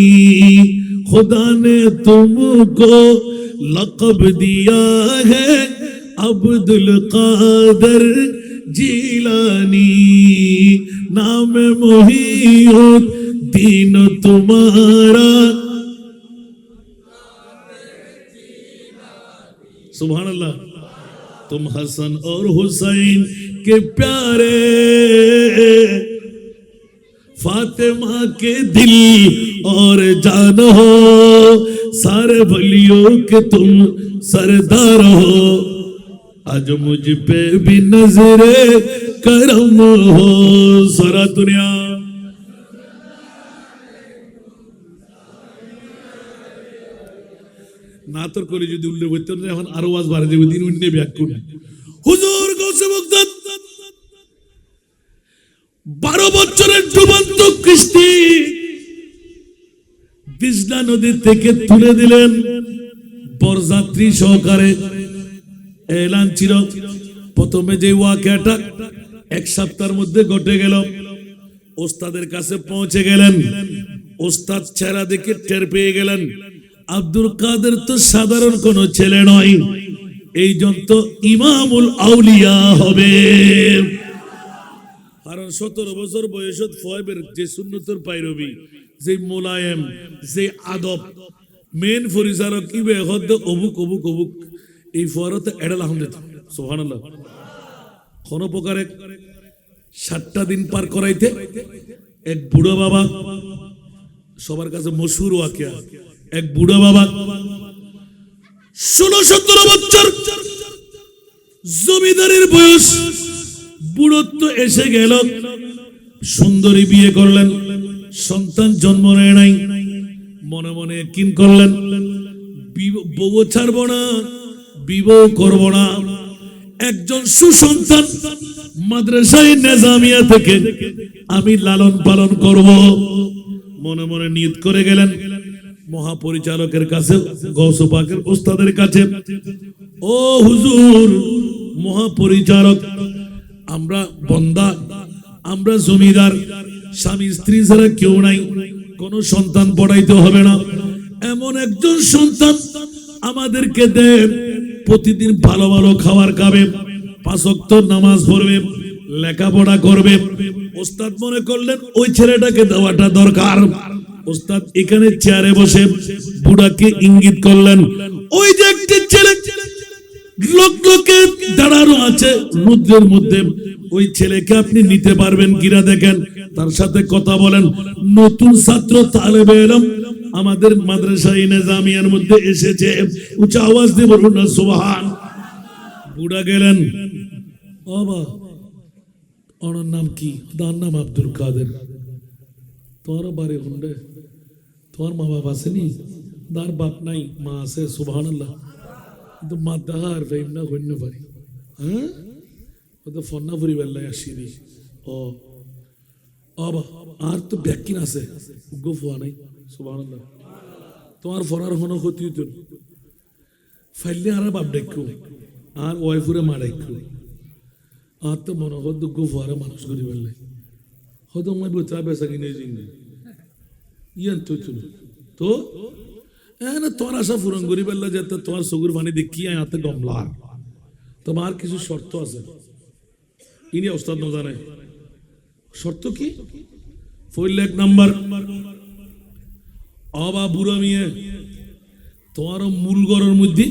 खुदा ने तुमको लक़ब दिया है अब्दुल कादर जीलानी नाम मुहीउद्दीन तुम्हारा सुभान अल्लाह तुम हसन और हुसैन के प्यारे फातिमा के दिल और जान हो सारे वलियों के तुम सरदार हो आज मुझ पे भी नजरे करम हो सारा दुनिया না তোর করে যদি উল্লেখ করতেন এখন আরো আওয়াজ বাড়ে যাবে দিন উন্নে ব্যাখ্যা হুজুর গৌসে মুগদাদ 12 বছরের ডুবন্ত কিস্তি তিস্তা নদী থেকে তুলে দিলেন বরযাত্রী সহকারে এলান ছিল প্রথমে যে ওয়াকিয়াটা এক সপ্তাহের মধ্যে ঘটে গেল ওস্তাদের কাছে পৌঁছে গেলেন ওস্তাদ চেহারা দেখে টের পেয়ে গেলেন আব্দুল কাদের তো সাধারণ কোন ছেলে নয় এই জন্য ইমামুল আউলিয়া হবে কারণ 17 বছর বয়সত ফয়বের যে সুন্নতের পায়রবি যে মোলায়েম যে আদব মেন পরিচালক কি বে হদ অবুক অবুক অবুক এই ফরতে এডাল আহমদ সুবহানাল্লাহ কোন প্রকারে 7টা দিন পার করাইতে এক বুড়ো বাবা সবার কাছে মশহুর ওয়াকিয়া এক বুড়ো বাবা 16-17 বছর জমিদারের বয়স বুড়ত্ব এসে গেল সুন্দরী বিয়ে করলেন সন্তান জন্ম নেয় নাই মনে মনে কিন করলেন বউ ছাড়ব না বিবাহ করব না একজন সুসন্তান মাদ্রাসায়ে নেজামিয়া থেকে আমি লালন পালন করব মনে মনে নিয়ত করে গেলেন মহাপরিচালকের কাছে গৌস পাকের উস্তাদের কাছে ও হুজুর মহাপরিচালক আমরা বান্দা আমরা জমিদার স্বামী স্ত্রী ছাড়া কেউ নাই কোন সন্তান পড়াইতে হবে না এমন একজন সন্তান আমাদেরকে দেন প্রতিদিন ভালো ভালো খাবার খাবে 5 ওয়াক্ত নামাজ পড়বে লেখাপড়া করবে ওস্তাদ মনে করলেন ওই ছেলেটাকে দেওয়াটা দরকার ওস্তাদ এখানে চেয়ারে বসে বুড়াকে ইঙ্গিত করলেন ওই যে একটা ছেলে লোকে দাঁড়ানো আছে রুদ্রের মধ্যে ওই ছেলেকে আপনি নিতে পারবেন কিনা দেখেন তার সাথে কথা বলেন নতুন ছাত্র তালেবে ইলম আমাদের মাদ্রাসায়ে নিজামিয়ার মধ্যে এসেছে উচ্চ আওয়াজ দিয়ে বলুন না সুবহান বুড়া গেলেন বাবা ওনার নাম কি তার নাম আব্দুল কাদের তোমার বাড়ি কোনটা তোমার মা বাবা আসেনি তার বাপ নাই মা আছে সুবহানাল্লাহ কিন্তু মা দাহার ফেম না কন্য পারি হ্যাঁ ও তো ফন্না ফুরি বেল্লাই আসিনি ও বাবা আর তো ব্যাকিন আছে গো ফোয়া নাই সুবহানাল্লাহ তোমার ফরার কোনো ক্ষতি হতো ফাইলে আর বাপ ডাক্কু আর ওয়াইফুরে মা ডাক্কু আর তো মনে কর গো ফোয়ারে মানুষ করি বেল্লাই হয়তো মই বোঝা বেসা কিনে জিঙ্গে ইয়ান তো তো না তোর আশা পূরণ করি বেল্লা যেতে তোমার চকুর পানি দেখি হাতে গমলা তোমার কিছু শর্ত আছে ইনি ওস্তাদ ন জানে শর্ত কি 4 নাম্বার অবা বুড়ো মিয়ে তোমার মূল ঘরের মধ্যে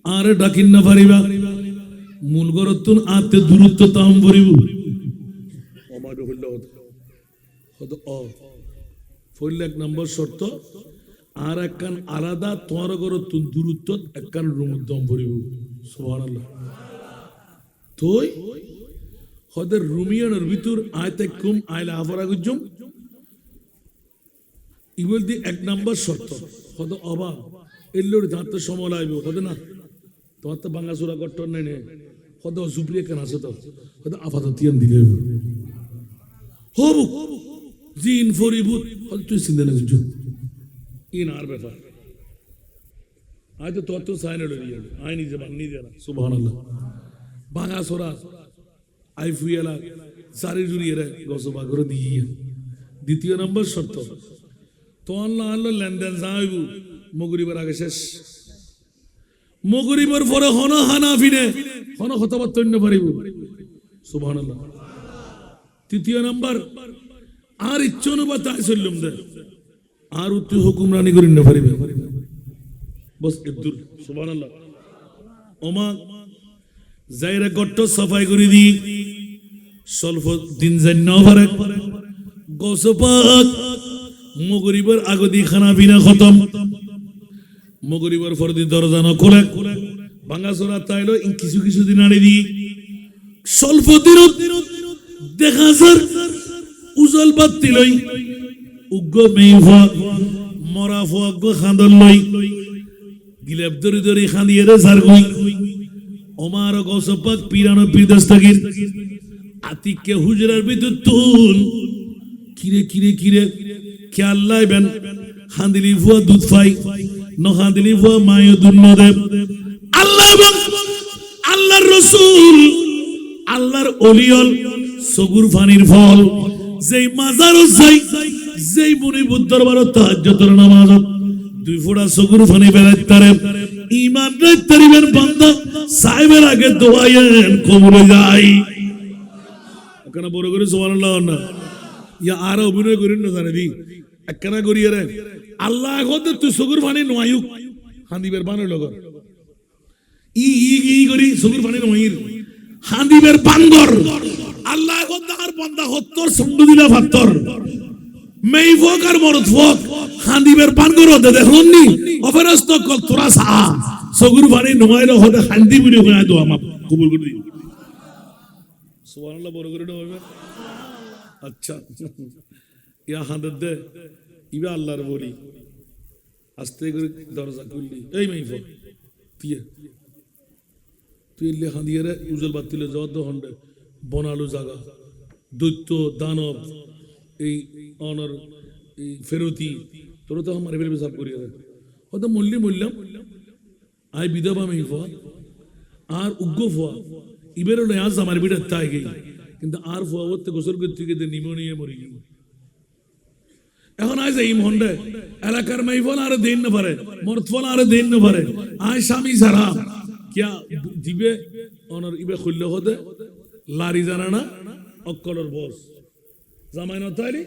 আরে ডাকিন না পারিবা মূল ঘরের তুন আতে দূরত্ব তাম পড়িব অমার হইল হতো 4 নাম্বার শর্ত আর একখান আলাদা তোমার ঘরের তুন দূরত্ব একখান রুমের দম পড়িব সুবহানাল্লাহ তুই হদের রুমিয়ানের ভিতর আয়তে কুম আইলা আফরা গুজুম ইবল দি 1 নাম্বার শর্ত হদ অবা এল্লোর দাঁতে সময় লাগবে হদ না তোমার তো বাঙ্গাসুরা গট্টর নাই নে হদ জুপ্রিয়ে কেন আছে তো হদ আফাত তিয়ান দিলে হবু জিন ফরিবুত হদ তুই সিন্ধে না গুজু ইন আর ব্যাপার আজ তো তোর তো সাইন লড়িয়ে আইনি যে বাংনি দেনা সুবহানাল্লাহ বাঙ্গাসুরা আই ফুয়েলা সারি জুড়িয়ে রে গসবা করে দিয়ে 2 নম্বর শর্ত তোমার না আনলো লেনদেন যাইব মগরিবের আগে শেষ মগরিবের পরে হন হানাফিনে হন হতবাত্তন্য পারিব সুবহানাল্লাহ 3 নম্বর আর ইচ্ছানুবাদ আইসল্লম দে আর তুই হুকুমরানি করি না পারিবে বস ইবদুল সুবহানাল্লাহ ওমা যাইরা গট্ট সাফাই করে দি স্বল্প দিন জান্ন পারে গসপাক মগরিবের আগদি খানা বিনা খতম মগরিবের ফরদি দরজা ন খোলে ভাঙাচোরা তাইলো কিছু কিছু দিন আড়ি দি স্বল্প দিন দেখা যার উজল বাতি লই উগ্র মেয়ে ফোয়া মরা ফোয়া গো খান্দর লই গিলেব দরি দরি খান্দিয়ে রে সার গই ওমার গসপাক পিরানো পিরদস্তাগির আতিককে হুজরার ভিতর তুন কিরে কিরে কিরে খেয়াল লাইবেন হান্দিলি ফুয়া দুধ ফাই ন হান্দিলি ফুয়া মায়ে দুধ নদেব আল্লাহ এবং আল্লাহর রাসূল আল্লাহর ওলিয়ল সগুর ফানির ফল যেই মাজার যাই যেই মুনিবুর দরবার তাহাজ্জুদের নামাজ 2 ফোঁটা সগুর ফানি বেরাইতারে ঈমান রাখতারিবেন বান্দা সাহেবের আগে দোয়ায়েন কবুলে যায় কেন বড় করে সুবহানাল্লাহ না ইয়া আর অভিনয় করেন না জানে দি একখানা করিয়ে রে আল্লাহ হতে তুই চকুর পানি নোয়ায়ুক হান্দিবের বানের লগত ই করি চকুর পানি নোয়াইর হান্দিবের বান্দর আল্লাহ হতে আর বান্দা হত্তর সন্ডু দিলা ভাত্তর মেই ফোক আর মরদ ফোক হান্দিবের বান্দর হতে দেখুন নি অফেরস্ত কল তোরা সা চকুর পানি নোয়াইল হতে হান্দি বুড়ি হয়ে দো আমার কবুল করে দিই সুবহানাল্লাহ বড় করে দেবে আচ্ছা ইয়া হাঁদের দে ইবা আল্লাহর বলি আস্তে করে দরজা খুললি এই মাইফ তুই এলে হাঁদিয়ে রে উজল বাতিলে জদ হন্ডে বনালু জাগা দৈত্য দানব এই অনর এই ফেরতি তোর তো আমার এবার সাফ করিয়ে রে হয়তো মরলাম আই বিধবা মাইফ আর উগ্র ফোয়া ইবের আজ আমার বিটা তাই গেই কিন্তু আর ফোয়া ওর গোসল করতে গিয়ে নিমোনিয়া মরি গেল এখন আজ এই মন্ডে এলাকার মাইফল আর দিন না পারে মরতফল আর দিন না পারে আয় স্বামী সারা কিয়া দিবে অনর ইবে খুললে হতে লারি জানা না অক্কলর বস জামাই না তাইলি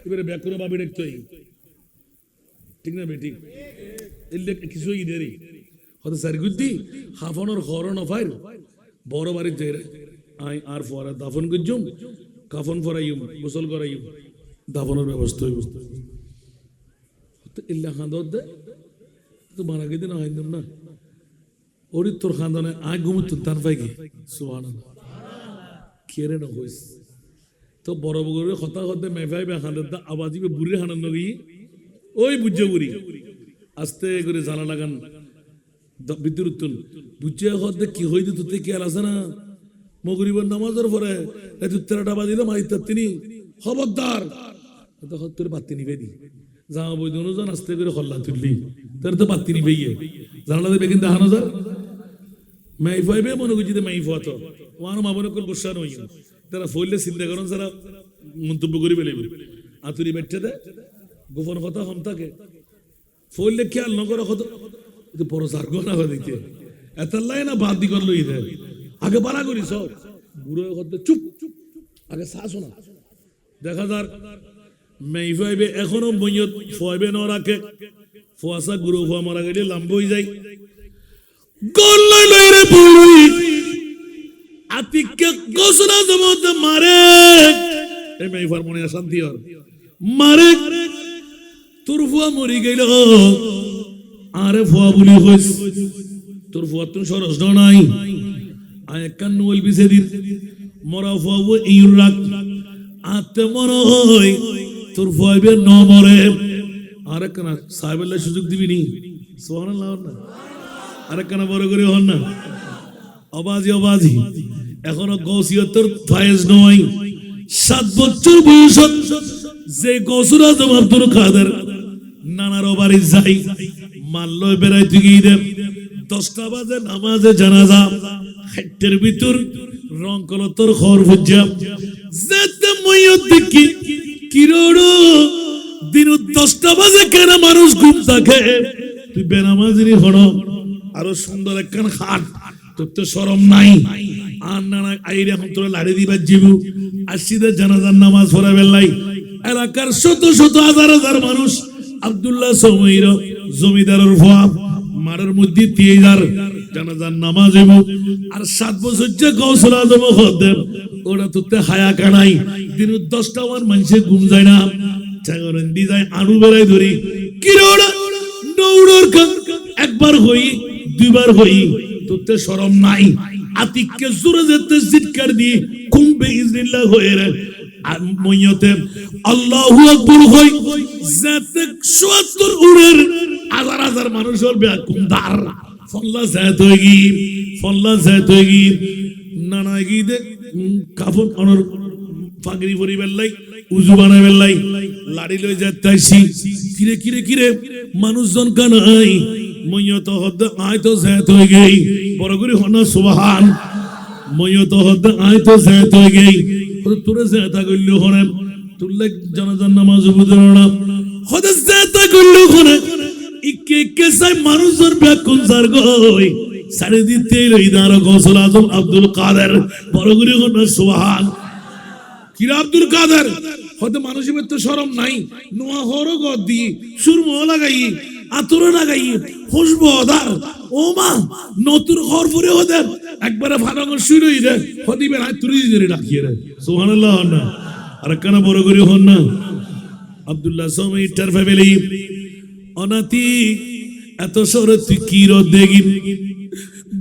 এবারে ব্যাকুরে বাবি দেখতে ঠিক না বেটি এলে কিছুই দেরি হতে সারিগুদ্দি হাফনের খরণ অফাইর বড় বাড়িতে আই আর ফরা দাফন করজুম কাফন ফরাইম গোসল করাইম দাফনের ব্যবস্থা হইব ইল্লা খাঁদর দে তো মারা গেদি না হাইন্দম না ওরি তোর খান্দনে আয় ঘুমুত তার পাই কি সুবহানাল্লাহ কেরে না হইস তো বড় বড় কথা হতে মেভাই বে খাঁদের দা আওয়াজিবে বুড়ি হানান নগি ওই বুঝে বুড়ি আস্তে করে জানা লাগান বিদ্যুৎ বুঝে হতে কি হইতে তুতে কি আর আছে না মগরিবের নামাজের পরে এত 13টা বাজিলে মাইতা তিনি খবরদার তখন তোর বাতি নিবে দি জামা বই দুজন আস্তে করে হল্লা তুললি তোর তো বাতি নিবে জানা দেবে কিন্তু দেখানো যায় মাই ফাইবে মনে করছি যে মাই ফাত ওয়ানো মাবনে কল গোসা নই তারা ফইলে চিন্তা করেন যারা মন্তব্য করি বেলে আতুরি বেঠে দে গোপন কথা হম থাকে ফইলে খেয়াল নকর কত বড় সার্গ না দিতে এতাল্লাই না বাদ দি করলো ইদে আগে বাড়া করি সব বুড়ো করতে চুপ আগে শ্বাস না দেখা যার মেই ফাইবে এখনো বইয়ত ফাইবে ন রাখে ফুয়াশা গুরু ফুয়া মারা গেলে লাম্ব হয়ে যায় গল্লাই লইরে বুড়ি আতিকে গোসরা জমত মারে এই মেই ফার মনে শান্তি আর মারে তোর ফুয়া মরি গেল আরে ফুয়া বলি হইস তোর ফুয়া তুমি সরস নাই আয় কান ওল বিসে দিন মরা ফুয়া এই রাখ আতে মর হই তোর ফুয়াবে ন মরে আরে কানা সাহেবের সুযোগ দিবি নি সুবহানাল্লাহ না আরে কানা বড় করে হন না অবাজি এখনো গৌসিয়তর ফায়েজ নয় 7 বছর বয়স যে গৌসুর আজম আব্দুল কাদের নানার বাড়ি যাই মাল্ল বেড়াইতে গিয়ে দেব 10টা বাজে নামাজে জানাজা হাইটের ভিতর রং কলতর খবর বুঝা যেতে মইয়ত দেখি কিরোড়ো দিন 10টা বাজে কেন মানুষ ঘুম থাকে তুই বেনামাজিরি হড় আরো সুন্দর একখান খাট তোর তো শরম নাই আর নানা আইরে এখন তোরা লাড়ি দিবার জীবু আসিদের জানাজার নামাজ পড়া বেলাই এলাকার শত শত হাজার হাজার মানুষ আব্দুল্লাহ সমীর জমিদারের ভুয়া মারের মধ্যে 3000 জানাজার নামাজ হইব আর 7 বছর যে গৌসুল আজম হদেব ওরা তোতে হায়া কানাই দিন 10টা আমার মানুষে ঘুম যায় না চাগরন্দি যায় আনু বেড়াই ধরি কিরোড়া দৌড়র একবার হই দুইবার হই তোতে শরম নাই আতিককে জোরে যেতে জিটকার দি কুম্বে ইজনিল্লাহ হয়ে রে আর মইয়তে আল্লাহু আকবার হই যাতে ৭৪ উড়ের হাজার হাজার মানুষের বেকুমদার ফল্লা জাত হই নানা গি দে কাফন অনর ফাগরি পরি বেলাই উজু বানাই বেলাই লাড়ি লই যাইতাইছি কিরে মানুষজন কানাই মইয়ত হদ আয় তো জাত হই গই বড় করে হনা সুবহান মইয়ত হদ আয় তো জাত হই গই তোরে জাতা কইলো হনে তুললে জানাজার নামাজ বুঝলো না হদ জাতা কইলো হনে ইকে সাই মানুষজন বেকুন সার গই সাড়ে দিতে লইদার গৌসুল আজম আব্দুল কাদের বড় করে হনা সুবহান কিরা আব্দুল কাদের হয়তো মানুষের তো শরম নাই নোয়া হরো গদ দিয়ে সুরমো লাগাই আতরে লাগাই খুশবু ওদার ও মা নতুন ঘর পরে ওদের একবারে ভালো করে শুরু হয়ে যায় হদিবে রাত তুলি দিয়ে ডাকিয়ে রে সুবহানাল্লাহ না আর কানা বড় করে হন না আব্দুল্লাহ সামি ইটার ফ্যামিলি অনাতি এত সরে তুই কি রদ দেগি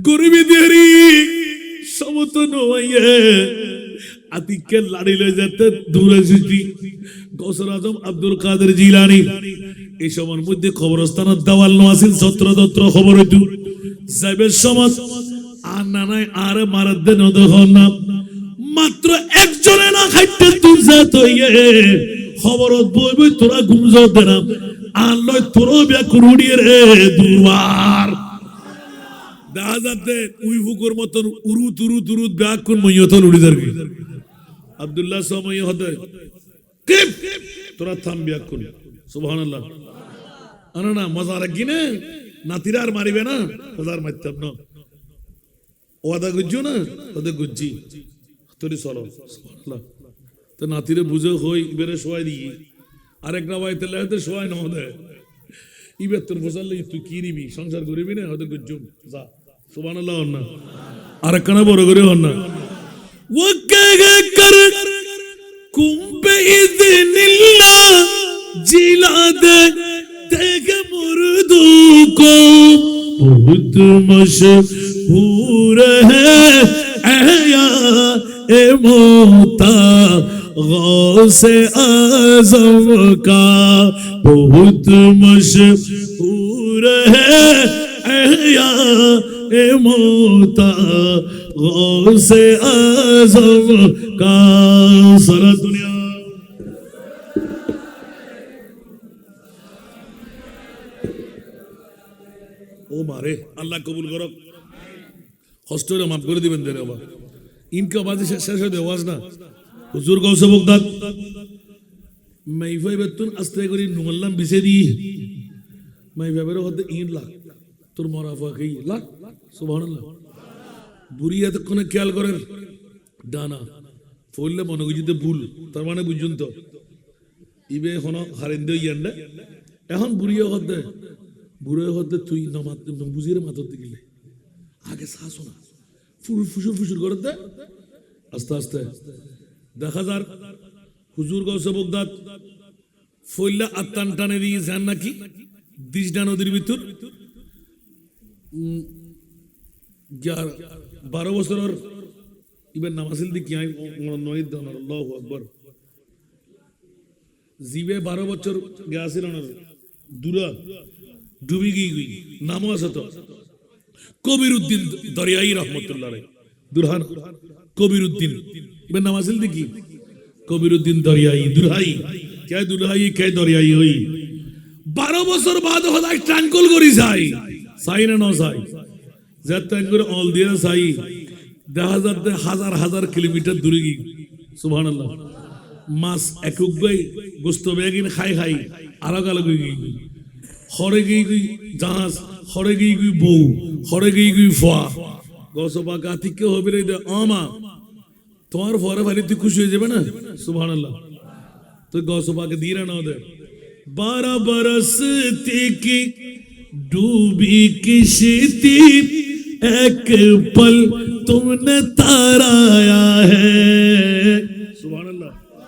গরিবি দেরি সমত নোয়াইয়ে আতিককে লাড়িলে যেতে দূরে সিটি গৌসুল আজম আব্দুল কাদের জিলানী এই সময়ের মধ্যে খবরস্থানের দেওয়াল নোয়াছিল ছত্রতত্র খবর হইতু যাইবের সমাজ আর নানায় আর মারার দেন না মাত্র একজনে না খাইতে তুই যাত খবরত বই বই তোরা গুমজ দেনা আর লয় তোর বিয়া করুড়িয়ে রে দুবার দেখা যাতে উই ফুকুর মতন উরুত উরুত উরুত ব্যাগ কোন মইয়তন উড়ি যাবে আব্দুল্লাহ সময় হতে কিপ তোরা থাম ব্যাগ কোন সুবহানাল্লাহ আনা না মজা রাখি না নাতিরা আর মারিবে না হাজার মারতাম না ওয়াদা গুজ্জু না ওদের গুজ্জি তোরে চলো সুবহানাল্লাহ তো নাতিরে বুঝে হই বেরে শোয়াই দিই আরেক না বাইতে লাগতে শোয়াই না ওদের ইবে তোর বসালে তুই কি নিবি সংসার করিবি না ওদের গুজ্জুম যা সুবহানাল্লাহ না আরেক কানা বড় করে হন না ওয়াক্কা কর কুম্বে ইযনিল্লাহ জিলা দে तेग मुर्दू को बहुत मशहूर है एया ए मोता गौसे आज़म का बहुत मशहूर है एया ए मोता गौसे आज़म का सारा दुनिया ও মারে আল্লাহ কবুল করক কষ্টরে মাফ করে দিবেন দেরে বাবা ইনকে আওয়াজ শেষ হয়ে দেওয়া না হুজুর গৌসে বগদাদ মাইফাই বেতুন আস্তে করে নুমল্লাম বিছে দি মাইফাবের হতে ইন লাখ তোর মরাফা কি লাখ সুবহানাল্লাহ বুড়িয়া তো কোন খেয়াল করেন ডানা ফললে মনে গুজিতে ভুল তার মানে বুঝুন তো ইবে হন হারেন্দে ইয়ান্ডে এখন বুড়িয়া হতে বুড়ো হতে তুই বুঝিয়ে মাথতে গেলে আগে শাসো না ফুসুর ফুসুর করতে আস্তে আস্তে দেখা যার হুজুর গৌসে বগদাদ ফইল্লা আত্তান টানে দিয়ে যান নাকি দিশডা নদীর ভিতর 12 বছরের ইবেন নামাজিল দি কি আই নয় দনার আল্লাহু আকবার জিবে 12 বছর গেছিল না দুরা ডুবি গই নামও আছে তো কবির উদ্দিন দরিয়াই রহমতুল্লাহ আলাইহি দুরহান কবির উদ্দিন ইবেন নামাজিল দি কি কবির উদ্দিন দরিয়াই দুরহাই কে দুরহাই কে দরিয়াই হই 12 বছর বাদ হলাই ট্রাঙ্কল করি যাই সাই না ন সাই যেতেন করে অল দিয়ে সাই দেখা যাচ্ছে হাজার হাজার কিলোমিটার দূরে গই সুবহানাল্লাহ মাস একুক গই গোস্ত বেগিন খাই খাই আলাগ আলাগ গই হরে গই জাহাজ হরে গই বউ হরে গই ফোয়া গসবা গাতি কে হবে রে আমা তোমার ফরে ভারি তুই খুশি হয়ে যাবে না সুবহানাল্লাহ তো গসবাকে দিয়ে না দে 12 बरस की डूबी किश्ती एक पल तुमने ताराया है